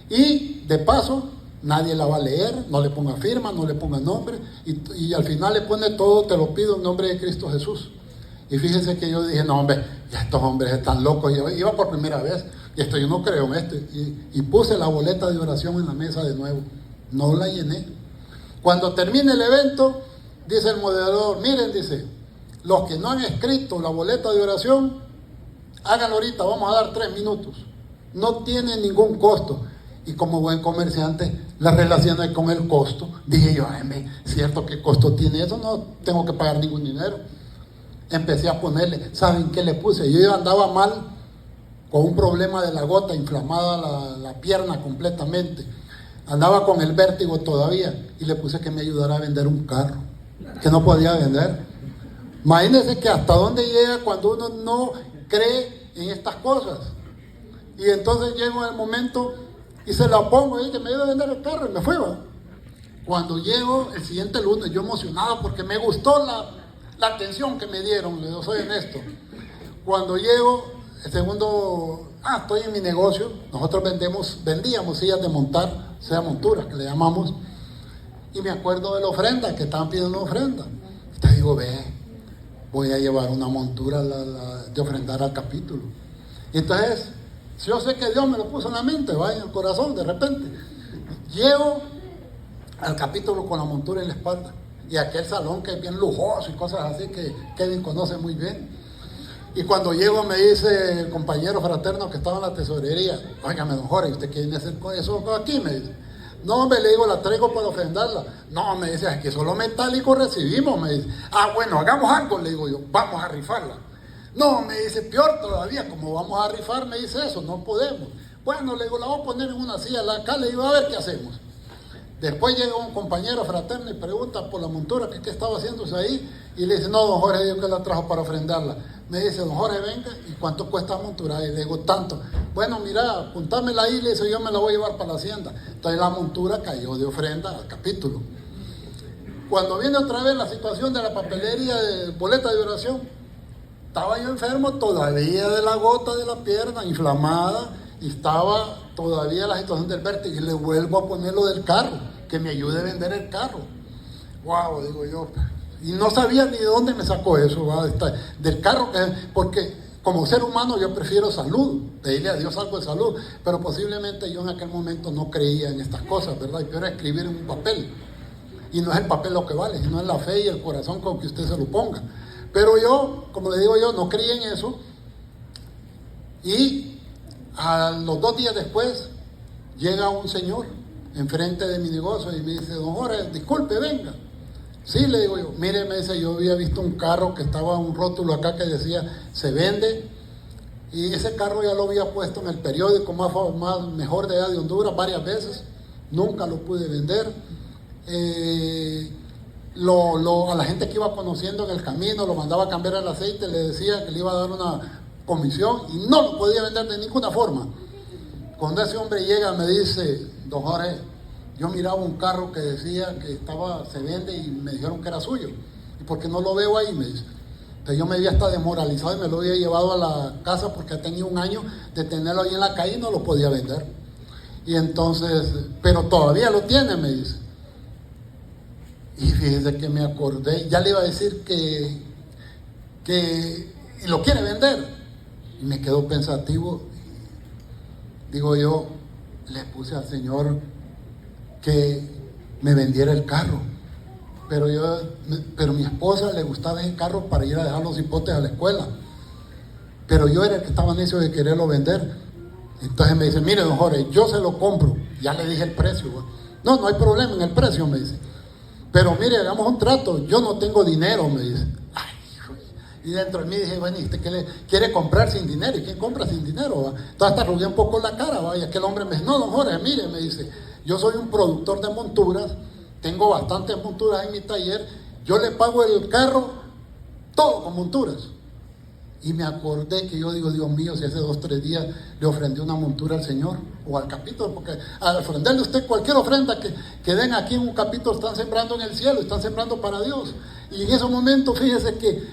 y de paso nadie la va a leer, no le ponga firma, no le ponga nombre, y al final le pone todo: te lo pido en nombre de Cristo Jesús. Y fíjense que yo dije: no, hombre, ya estos hombres están locos. Yo iba por primera vez, y esto yo no creo en esto, y puse la boleta de oración en la mesa de nuevo, no la llené. Cuando termine el evento, dice el moderador: miren, dice, los que no han escrito la boleta de oración, háganlo ahorita, vamos a dar 3 minutos. No tiene ningún costo. Y como buen comerciante, la relacioné con el costo. Dije yo, ¿cierto qué costo tiene eso? No tengo que pagar ningún dinero. Empecé a ponerle, ¿saben qué le puse? Yo andaba mal, con un problema de la gota, inflamada la pierna completamente. Andaba con el vértigo todavía y le puse que me ayudara a vender un carro, que no podía vender. Imagínense que hasta dónde llega cuando uno no cree en estas cosas. Y entonces llego en el momento y se la pongo ahí, que me ayude a vender el carro, y me fui, ¿va? Cuando llego el siguiente lunes, yo emocionado porque me gustó la atención que me dieron, les soy honesto. Cuando llego, el segundo, estoy en mi negocio, nosotros vendíamos sillas de montar, o sea, monturas que le llamamos, y me acuerdo de la ofrenda, que estaban pidiendo una ofrenda. Entonces digo, voy a llevar una montura de ofrendar al capítulo. Y entonces, yo sé que Dios me lo puso en la mente, en el corazón, de repente. Llego al capítulo con la montura en la espalda, y aquel salón que es bien lujoso y cosas así que Kevin conoce muy bien. Y cuando llego me dice el compañero fraterno que estaba en la tesorería, óigame, don Jorge, ¿usted qué viene a hacer con eso aquí? Me dice. No, hombre, le digo, la traigo para ofrendarla. No, me dice, aquí solo metálico recibimos, me dice. Bueno, hagamos algo, le digo yo, vamos a rifarla. No, me dice, peor todavía, como vamos a rifar, me dice eso, no podemos. Bueno, le digo, la voy a poner en una silla acá, le digo, a ver qué hacemos. Después llega un compañero fraterno y pregunta por la montura, que qué estaba haciéndose ahí, y le dice, no, don Jorge, yo que la trajo para ofrendarla. Me dice, don Jorge, venga, ¿y cuánto cuesta la montura? Y le digo, tanto. Bueno, mira, apuntámela ahí, le dice, yo me la voy a llevar para la hacienda. Entonces la montura cayó de ofrenda al capítulo. Cuando viene otra vez la situación de la papelería de boleta de oración, estaba yo enfermo todavía de la gota de la pierna, inflamada, y estaba todavía la situación del vértigo, y le vuelvo a poner lo del carro, que me ayude a vender el carro. Wow, digo yo, y no sabía ni de dónde me sacó eso, del carro, porque como ser humano yo prefiero salud, pedirle a Dios algo de salud, pero posiblemente yo en aquel momento no creía en estas cosas, ¿verdad? Y peor escribir en un papel, y no es el papel lo que vale, sino es la fe y el corazón con que usted se lo ponga. Pero yo, como le digo yo, no creí en eso, y a los 2 días después llega un señor enfrente de mi negocio y me dice, don Jorge, disculpe, venga. Sí, le digo yo, mire, me dice, yo había visto un carro que estaba un rótulo acá que decía, se vende, y ese carro ya lo había puesto en el periódico más mejor de allá de Honduras varias veces, nunca lo pude vender. A la gente que iba conociendo en el camino, lo mandaba a cambiar el aceite, le decía que le iba a dar una comisión y no lo podía vender de ninguna forma. Cuando ese hombre llega me dice, don Jorge, yo miraba un carro que decía que se vende y me dijeron que era suyo. ¿Y por qué no lo veo ahí? Me dice. Entonces yo me había hasta desmoralizado y me lo había llevado a la casa porque tenía un año de tenerlo ahí en la calle y no lo podía vender. Y entonces, pero todavía lo tiene, me dice. Y fíjese que me acordé, ya le iba a decir que y lo quiere vender. Y me quedo pensativo. Digo yo, le puse al Señor que me vendiera el carro. Pero mi esposa le gustaba ese carro para ir a dejar los hipotes a la escuela. Pero yo era el que estaba necio de quererlo vender. Entonces me dice, mire, don Jorge, yo se lo compro. Ya le dije el precio. No, no hay problema en el precio, me dice. Pero mire, hagamos un trato, yo no tengo dinero, me dice. Ay, hijo. Y dentro de mí dije, bueno, ¿y usted qué quiere comprar sin dinero? ¿Y quién compra sin dinero? ¿Va? Entonces hasta arrugué un poco la cara, ¿va? Y aquel hombre me dice, no, don Jorge, mire, me dice, yo soy un productor de monturas, tengo bastantes monturas en mi taller, yo le pago el carro todo con monturas. Y me acordé que yo digo, Dios mío, si hace 2 o 3 días le ofrendí una montura al Señor o al capítulo, porque al ofrenderle a usted cualquier ofrenda que den aquí en un capítulo, están sembrando en el cielo, están sembrando para Dios. Y en ese momento, fíjese que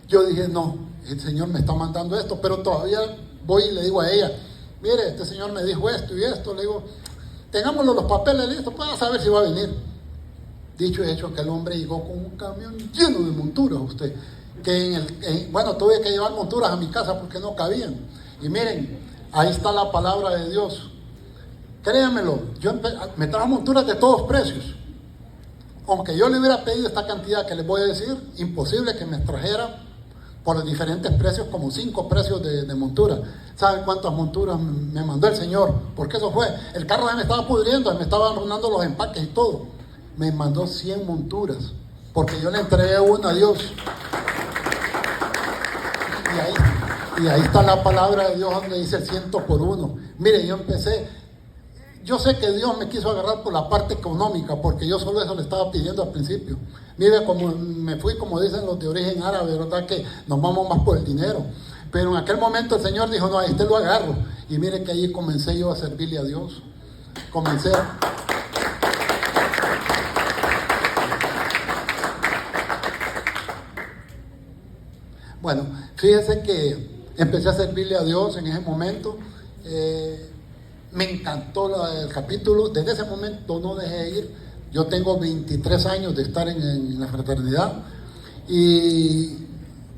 yo dije, no, el Señor me está mandando esto, pero todavía voy y le digo a ella, mire, este Señor me dijo esto y esto, le digo, tengámoslo los papeles listos para saber si va a venir. Dicho y hecho, aquel hombre llegó con un camión lleno de monturas, usted. Bueno, tuve que llevar monturas a mi casa porque no cabían. Y miren, ahí está la palabra de Dios. Créanmelo, me trajo monturas de todos precios. Aunque yo le hubiera pedido esta cantidad que les voy a decir, imposible que me trajera por los diferentes precios, como 5 precios de montura. ¿Saben cuántas monturas me mandó el Señor? Porque eso fue, el carro ya me estaba pudriendo, me estaban arruinando los empaques y todo. Me mandó 100 monturas, porque yo le entregué una a Dios. Y ahí está la palabra de Dios donde dice el 100 por 1. Mire, yo sé que Dios me quiso agarrar por la parte económica, porque yo solo eso le estaba pidiendo al principio. Mire, como me fui, como dicen los de origen árabe, ¿verdad? Que nos vamos más por el dinero. Pero en aquel momento el Señor dijo, no, a este lo agarro. Y mire que ahí comencé yo a servirle a Dios. Comencé. Bueno, fíjense que empecé a servirle a Dios en ese momento. Me encantó el capítulo. Desde ese momento no dejé de ir. Yo tengo 23 años de estar en la fraternidad. Y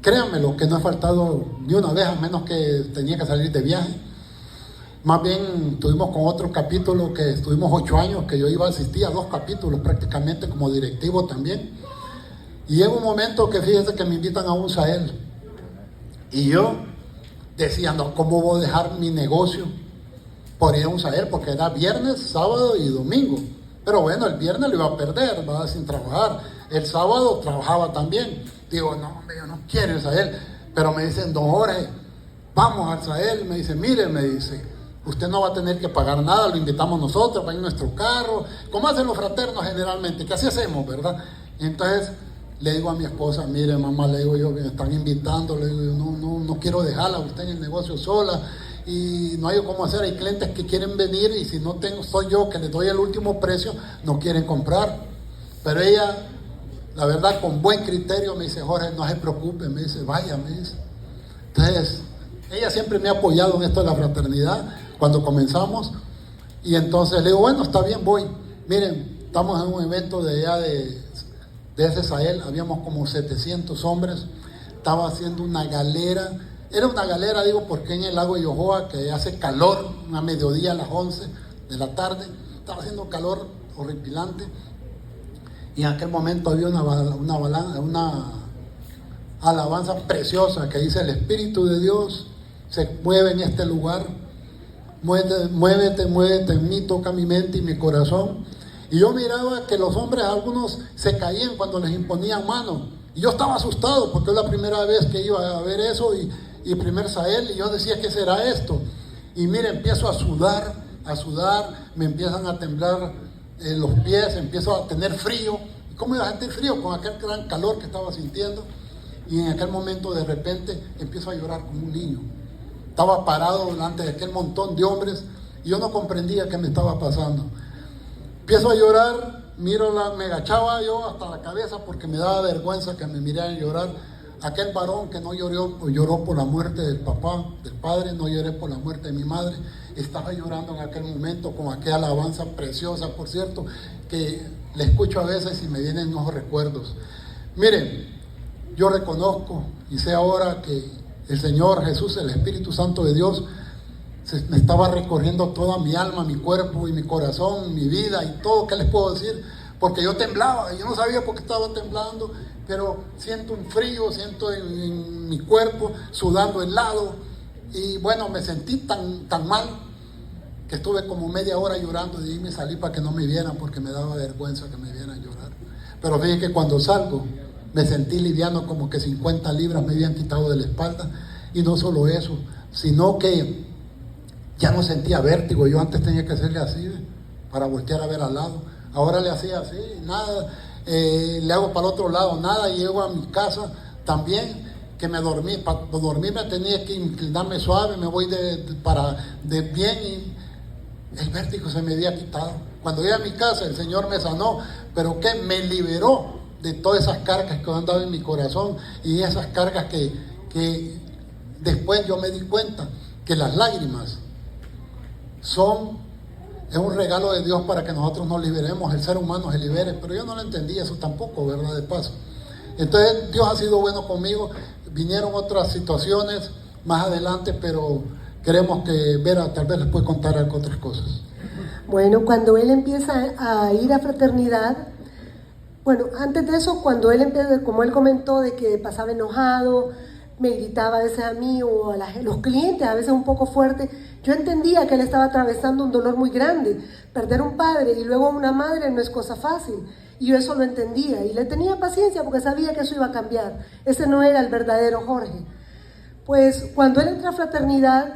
créanme, lo que no ha faltado ni una vez, a menos que tenía que salir de viaje. Más bien estuvimos con otro capítulo que estuvimos 8 años, que yo iba a asistir a 2 capítulos prácticamente como directivo también. Y llega un momento que fíjense que me invitan a un Sahel. Y yo decía, no, ¿cómo voy a dejar mi negocio por ir a un Sahel? Porque era viernes, sábado y domingo. Pero bueno, el viernes lo iba a perder, va sin trabajar. El sábado trabajaba también. Digo, no, hombre, yo no quiero ir a Sahel. Pero me dicen, don Jorge, vamos al Sahel. Me dice, mire, me dice, usted no va a tener que pagar nada, lo invitamos nosotros, va en nuestro carro, como hacen los fraternos generalmente, que así hacemos, ¿verdad? Y entonces le digo a mi esposa, mire mamá, le digo yo, me están invitando, le digo yo, no quiero dejarla usted en el negocio sola, y no hay cómo hacer, hay clientes que quieren venir, y si no soy yo que les doy el último precio, no quieren comprar. Pero ella, la verdad, con buen criterio me dice, Jorge, no se preocupe, me dice, vaya, me dice. Entonces, ella siempre me ha apoyado en esto de la fraternidad, cuando comenzamos, y entonces le digo, bueno, está bien, voy. Miren, estamos en un evento de allá de ese Sahel, habíamos como 700 hombres, estaba haciendo una galera, era una galera, digo, porque en el lago de Yohoa, que hace calor, a mediodía a las 11 de la tarde, estaba haciendo calor horripilante, y en aquel momento había una alabanza preciosa que dice, el Espíritu de Dios se mueve en este lugar, muévete en mí, toca mi mente y mi corazón. Y yo miraba que los hombres, algunos se caían cuando les imponían mano, y yo estaba asustado porque es la primera vez que iba a ver eso, y primer Sahel, y yo decía, ¿qué será esto? Y mire, empiezo a sudar, me empiezan a temblar los pies, empiezo a tener frío. ¿Y cómo iba a sentir frío? Con aquel gran calor que estaba sintiendo. Y en aquel momento de repente empiezo a llorar como un niño. Estaba parado delante de aquel montón de hombres y yo no comprendía qué me estaba pasando. Empiezo a llorar, me agachaba yo hasta la cabeza porque me daba vergüenza que me miraran llorar. Aquel varón que no lloró por la muerte del papá, del padre, no lloré por la muerte de mi madre, estaba llorando en aquel momento con aquella alabanza preciosa, por cierto, que le escucho a veces y me vienen unos recuerdos. Miren, yo reconozco y sé ahora que el Señor Jesús, el Espíritu Santo de Dios, me estaba recorriendo toda mi alma, mi cuerpo y mi corazón, mi vida y todo. ¿Qué les puedo decir? Porque yo temblaba, yo no sabía por qué estaba temblando, pero siento un frío, siento en mi cuerpo, sudando helado, y bueno, me sentí tan mal que estuve como media hora llorando, y me salí para que no me vieran porque me daba vergüenza que me vieran llorar. Pero fíjense que cuando salgo me sentí liviano, como que 50 libras me habían quitado de la espalda, y no solo eso, sino que ya no sentía vértigo. Yo antes tenía que hacerle así para voltear a ver al lado, ahora le hacía así, nada, le hago para el otro lado, nada, y llego a mi casa también, que me dormí, para dormirme tenía que inclinarme suave, me voy de bien, y el vértigo se me había quitado. Cuando llegué a mi casa el Señor me sanó, pero que me liberó de todas esas cargas que han dado en mi corazón, y esas cargas que después yo me di cuenta que las lágrimas es un regalo de Dios para que nosotros nos liberemos, el ser humano se libere, pero yo no lo entendí eso tampoco, ¿verdad? De paso. Entonces Dios ha sido bueno conmigo. Vinieron otras situaciones más adelante, pero queremos que Vera tal vez les puede contar otras cosas. Bueno, cuando él empieza a ir a fraternidad, bueno, antes de eso, cuando él empieza, como él comentó, de que pasaba enojado, me gritaba a veces a mí o a los clientes, a veces un poco fuerte. Yo entendía que él estaba atravesando un dolor muy grande. Perder un padre y luego una madre no es cosa fácil. Y yo eso lo entendía y le tenía paciencia porque sabía que eso iba a cambiar. Ese no era el verdadero Jorge. Pues cuando él entra a fraternidad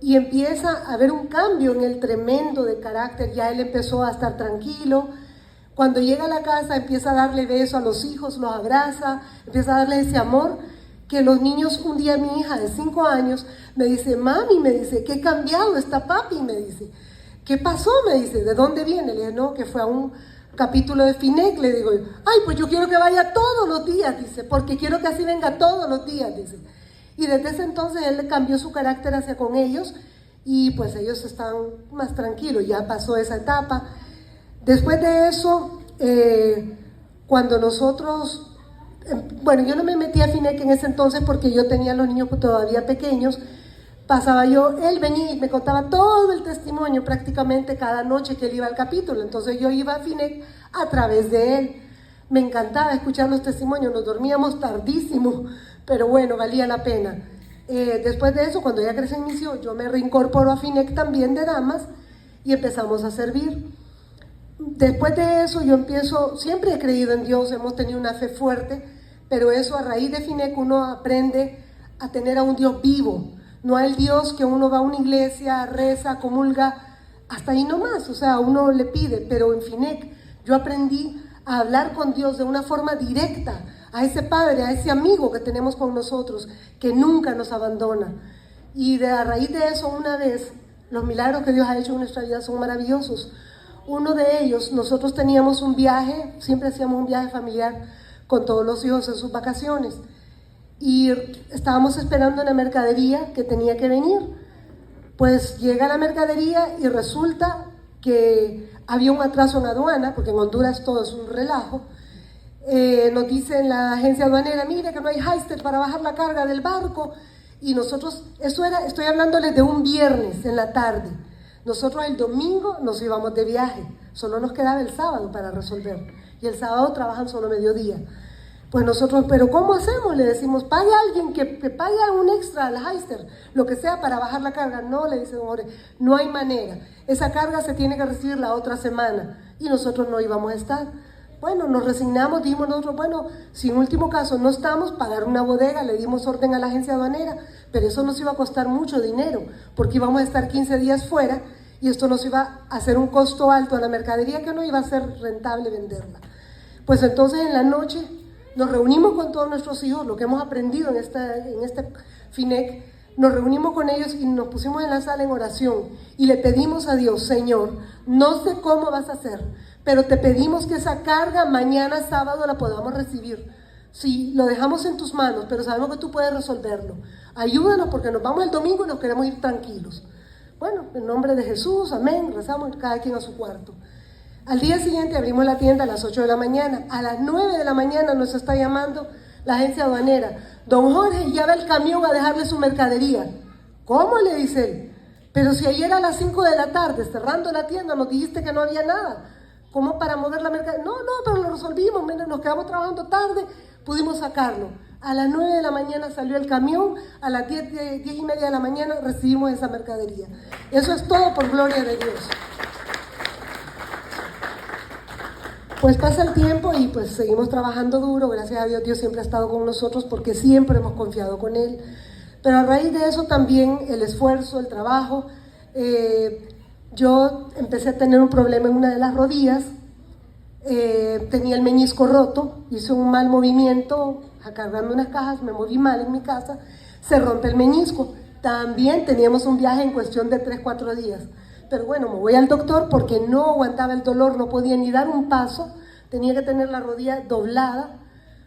y empieza a haber un cambio en el tremendo de carácter, ya él empezó a estar tranquilo. Cuando llega a la casa empieza a darle besos a los hijos, los abraza, empieza a darle ese amor que los niños, un día mi hija de 5 años me dice, mami, me dice, ¿qué cambiado está papi? Me dice, ¿qué pasó? Me dice, ¿de dónde viene? Le dije, no, que fue a un capítulo de FINEC. Le digo, ay, pues yo quiero que vaya todos los días, dice, porque quiero que así venga todos los días, dice. Y desde ese entonces él cambió su carácter hacia con ellos y pues ellos están más tranquilos, ya pasó esa etapa. Después de eso, cuando nosotros, bueno, yo no me metí a FINEC en ese entonces porque yo tenía a los niños todavía pequeños, él venía y me contaba todo el testimonio prácticamente cada noche que él iba al capítulo, entonces yo iba a FINEC a través de él. Me encantaba escuchar los testimonios, nos dormíamos tardísimo, pero bueno, valía la pena. Después de eso, cuando ya crecí en misión, yo me reincorporo a FINEC también de damas y empezamos a servir. Después de eso yo siempre he creído en Dios, hemos tenido una fe fuerte, pero eso a raíz de FINEC uno aprende a tener a un Dios vivo, no al Dios que uno va a una iglesia, reza, comulga, hasta ahí nomás, o sea, uno le pide, pero en FINEC yo aprendí a hablar con Dios de una forma directa, a ese Padre, a ese amigo que tenemos con nosotros, que nunca nos abandona. Y a raíz de eso, una vez, los milagros que Dios ha hecho en nuestra vida son maravillosos. Uno de ellos, nosotros teníamos un viaje, siempre hacíamos un viaje familiar con todos los hijos en sus vacaciones. Y estábamos esperando una mercadería que tenía que venir. Pues llega la mercadería y resulta que había un atraso en aduana, porque en Honduras todo es un relajo. Nos dice en la agencia aduanera, mire que no hay heister para bajar la carga del barco. Y nosotros, estoy hablándoles de un viernes en la tarde. Nosotros el domingo nos íbamos de viaje, solo nos quedaba el sábado para resolver. Y el sábado trabajan solo mediodía. Pues nosotros, ¿pero cómo hacemos? Le decimos, pague a alguien que pague un extra al heister, lo que sea para bajar la carga. No, le dice don Jorge, no hay manera. Esa carga se tiene que recibir la otra semana y nosotros no íbamos a estar. Bueno, nos resignamos, dijimos nosotros, bueno, si en último caso no estamos, pagar una bodega, le dimos orden a la agencia aduanera, pero eso nos iba a costar mucho dinero, porque íbamos a estar 15 días fuera y esto nos iba a hacer un costo alto a la mercadería que no iba a ser rentable venderla. Pues entonces en la noche nos reunimos con todos nuestros hijos, lo que hemos aprendido en este FINEC, nos reunimos con ellos y nos pusimos en la sala en oración y le pedimos a Dios, Señor, no sé cómo vas a hacer, pero te pedimos que esa carga mañana sábado la podamos recibir. Sí, lo dejamos en tus manos, pero sabemos que tú puedes resolverlo. Ayúdanos porque nos vamos el domingo y nos queremos ir tranquilos. Bueno, en nombre de Jesús, amén, rezamos cada quien a su cuarto. Al día siguiente abrimos la tienda a las 8 de la mañana. A las 9 de la mañana nos está llamando la agencia aduanera. Don Jorge, ya va el camión a dejarle su mercadería. ¿Cómo? Le dice él. Pero si ayer a las 5 de la tarde, cerrando la tienda, nos dijiste que no había nada. ¿Cómo para mover la mercadería? No, pero lo resolvimos, nos quedamos trabajando tarde, pudimos sacarlo. A las 9 de la mañana salió el camión, a las 10 y media de la mañana recibimos esa mercadería. Eso es todo por gloria de Dios. Pues pasa el tiempo y pues seguimos trabajando duro, gracias a Dios, Dios siempre ha estado con nosotros porque siempre hemos confiado con Él. Pero a raíz de eso también el esfuerzo, el trabajo, yo empecé a tener un problema en una de las rodillas, tenía el meñisco roto, hice un mal movimiento, cargando unas cajas, me moví mal en mi casa, se rompe el meñisco. También teníamos un viaje en cuestión de 3-4 días. Pero bueno, me voy al doctor porque no aguantaba el dolor, no podía ni dar un paso, tenía que tener la rodilla doblada.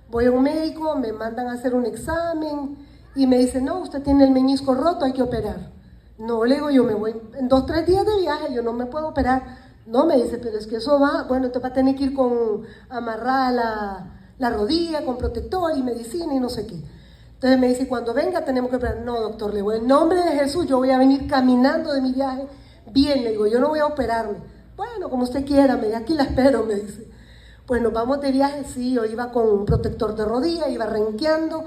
Voy a un médico, me mandan a hacer un examen y me dice, no, usted tiene el meñisco roto, hay que operar. No, le digo, yo me voy en 2-3 días de viaje, yo no me puedo operar. No, me dice, pero es que eso va, bueno, entonces va a tener que ir con amarrada la rodilla, con protector y medicina y no sé qué. Entonces me dice, cuando venga tenemos que operar. No, doctor, le digo, en nombre de Jesús yo voy a venir caminando de mi viaje. Bien, le digo, yo no voy a operarme. Bueno, como usted quiera, aquí la espero, me dice. Pues nos vamos de viaje, sí, yo iba con un protector de rodilla, iba renqueando.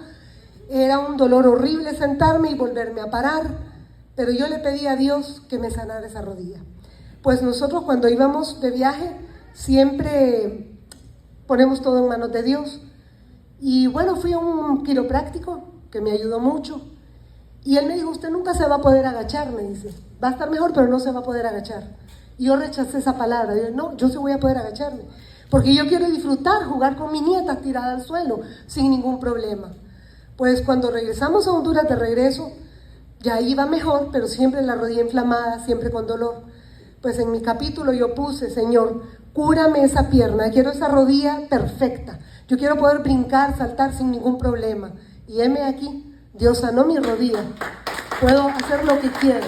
Era un dolor horrible sentarme y volverme a parar, pero yo le pedí a Dios que me sanara esa rodilla. Pues nosotros cuando íbamos de viaje siempre ponemos todo en manos de Dios. Y bueno, fui a un quiropráctico que me ayudó mucho. Y él me dijo, usted nunca se va a poder agachar, me dice. Va a estar mejor, pero no se va a poder agachar. Y yo rechacé esa palabra. Yo, no, yo sí voy a poder agacharme. Porque yo quiero disfrutar, jugar con mi nieta tirada al suelo, sin ningún problema. Pues cuando regresamos a Honduras de regreso, ya iba mejor, pero siempre la rodilla inflamada, siempre con dolor. Pues en mi capítulo yo puse, Señor, cúrame esa pierna, quiero esa rodilla perfecta. Yo quiero poder brincar, saltar sin ningún problema. Y heme aquí, Dios sanó mi rodilla. Puedo hacer lo que quiero.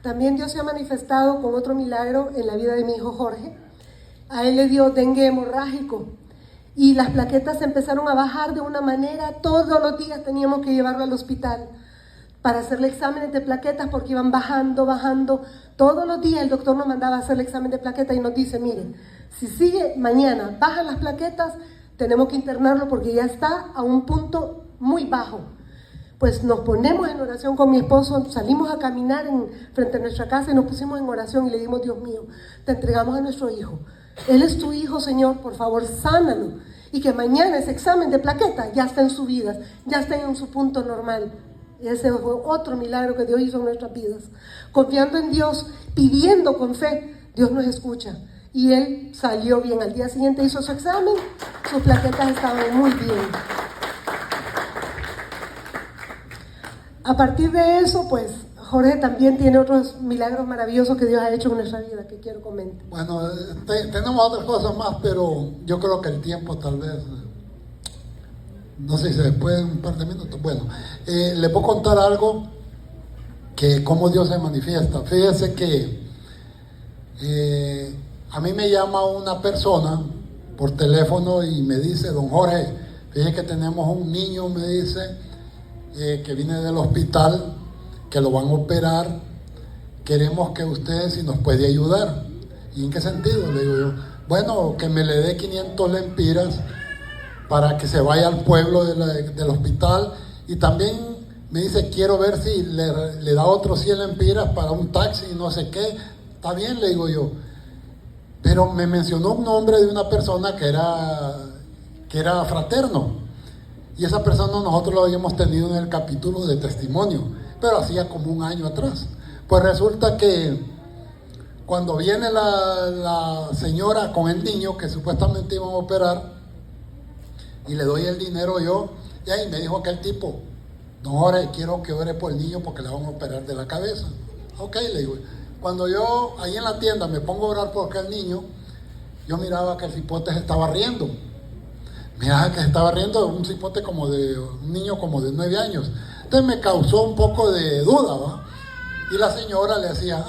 También Dios se ha manifestado con otro milagro en la vida de mi hijo Jorge. A él le dio dengue hemorrágico y las plaquetas empezaron a bajar de una manera. Todos los días teníamos que llevarlo al hospital para hacerle exámenes de plaquetas porque iban bajando. Todos los días el doctor nos mandaba a hacer el examen de plaquetas y nos dice, miren, si sigue mañana, bajan las plaquetas, tenemos que internarlo porque ya está a un punto muy bajo. Pues nos ponemos en oración con mi esposo, salimos a caminar frente a nuestra casa y nos pusimos en oración y le dimos, Dios mío, te entregamos a nuestro hijo. Él es tu hijo, Señor, por favor, sánalo. Y que mañana ese examen de plaquetas ya está en su vida, ya está en su punto normal. Y ese fue otro milagro que Dios hizo en nuestras vidas. Confiando en Dios, pidiendo con fe, Dios nos escucha. Y él salió bien. Al día siguiente hizo su examen, sus plaquetas estaban muy bien. A partir de eso, pues, Jorge también tiene otros milagros maravillosos que Dios ha hecho en nuestra vida, que quiero comentar. Bueno, tenemos otras cosas más, pero yo creo que el tiempo tal vez, no sé si se puede un par de minutos. Bueno, le puedo contar algo que cómo Dios se manifiesta. Fíjese que a mí me llama una persona por teléfono y me dice, don Jorge, fíjese que tenemos un niño, me dice, que viene del hospital, que lo van a operar, queremos que usted si nos puede ayudar. ¿Y en qué sentido? Le digo yo, bueno, que me le dé 500 lempiras para que se vaya al pueblo del hospital, y también me dice, quiero ver si le da otros 100 lempiras para un taxi y no sé qué. Está bien, le digo yo, pero me mencionó un nombre de una persona que era fraterno. Y esa persona nosotros lo habíamos tenido en el capítulo de testimonio, pero hacía como un año atrás. Pues resulta que cuando viene la señora con el niño que supuestamente iban a operar, y le doy el dinero yo, y ahí me dijo aquel tipo, no, Jorge, quiero que ore por el niño porque le van a operar de la cabeza. Ok, le digo. Cuando yo ahí en la tienda me pongo a orar por aquel niño, yo miraba que el cipote se estaba riendo. Miraba que se estaba riendo, un cipote como de un niño como de 9 años. Entonces me causó un poco de duda, ¿va? Y la señora le hacía,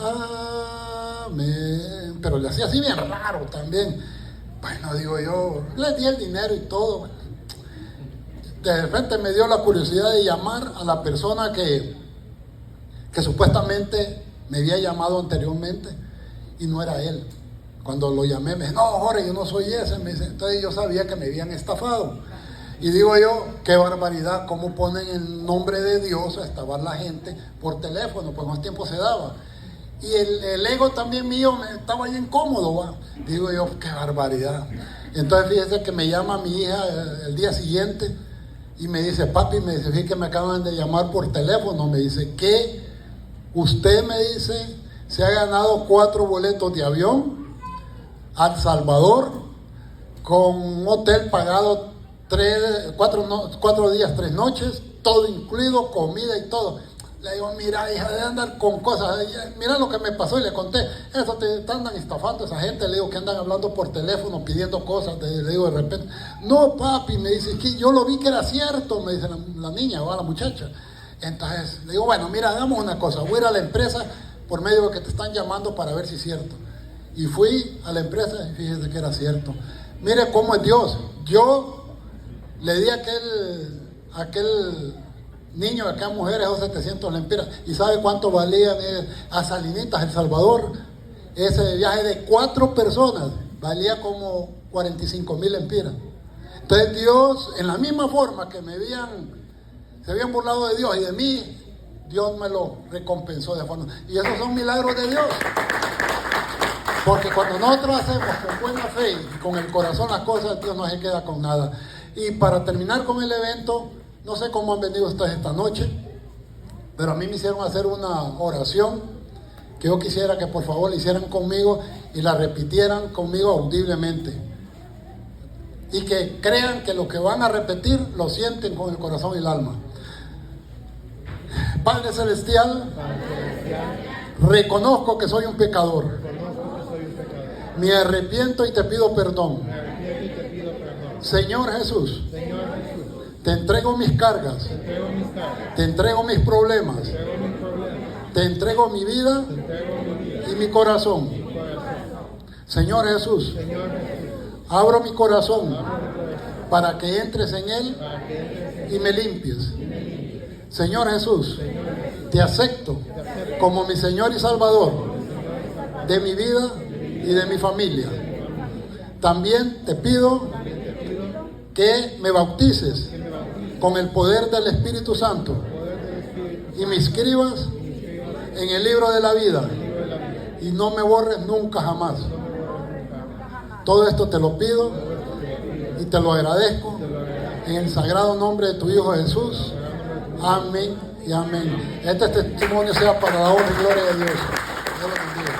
pero le hacía así bien raro también. Bueno, digo yo, le di el dinero y todo. De repente me dio la curiosidad de llamar a la persona que supuestamente me había llamado anteriormente, y no era él. Cuando lo llamé me dice, no, Jorge, yo no soy ese, me dice. Entonces yo sabía que me habían estafado. Y digo yo, qué barbaridad, cómo ponen el nombre de Dios a estafar la gente por teléfono, pues en ese tiempo se daba. Y el ego también mío estaba ahí incómodo, ¿va? Digo yo, qué barbaridad. Entonces fíjese que me llama mi hija el día siguiente y me dice, papi, me dice, fíjate que me acaban de llamar por teléfono, me dice que usted, me dice, se ha ganado 4 boletos de avión a El Salvador, con un hotel pagado 4 días, 3 noches, todo incluido, comida y todo. Le digo, mira, hija, de andar con cosas, mira lo que me pasó, y le conté, eso te andan estafando esa gente. Le digo que andan hablando por teléfono, pidiendo cosas. Le digo de repente, no, papi, me dice, que yo lo vi que era cierto, me dice la niña o la muchacha. Entonces le digo, bueno, mira, hagamos una cosa, voy a ir a la empresa por medio de que te están llamando para ver si es cierto. Y fui a la empresa y fíjese que era cierto. Mire cómo es Dios. Yo le di a aquel niño, a aquella mujer, esos 700 lempiras. ¿Y sabe cuánto valía a Salinitas, El Salvador? Ese viaje de 4 personas valía como 45,000 lempiras. Entonces Dios, en la misma forma que se habían burlado de Dios y de mí, Dios me lo recompensó de forma. Y esos son milagros de Dios. Porque cuando nosotros hacemos con buena fe y con el corazón las cosas, Dios no se queda con nada. Y para terminar con el evento, no sé cómo han venido ustedes esta noche, pero a mí me hicieron hacer una oración que yo quisiera que por favor la hicieran conmigo y la repitieran conmigo audiblemente. Y que crean que lo que van a repetir lo sienten con el corazón y el alma. Padre Celestial, reconozco que soy un pecador. Me arrepiento y te pido perdón. Señor Jesús, te entrego mis cargas, te entrego mis problemas, te entrego mi vida y mi corazón. Señor Jesús, abro mi corazón para que entres en él y me limpies. Señor Jesús, te acepto como mi Señor y Salvador de mi vida y de mi familia. También te pido que me bautices con el poder del Espíritu Santo y me inscribas en el libro de la vida y no me borres nunca jamás. Todo esto te lo pido y te lo agradezco en el sagrado nombre de tu Hijo Jesús. Amén y amén. Este testimonio sea para la honra y gloria de Dios. Dios lo bendiga.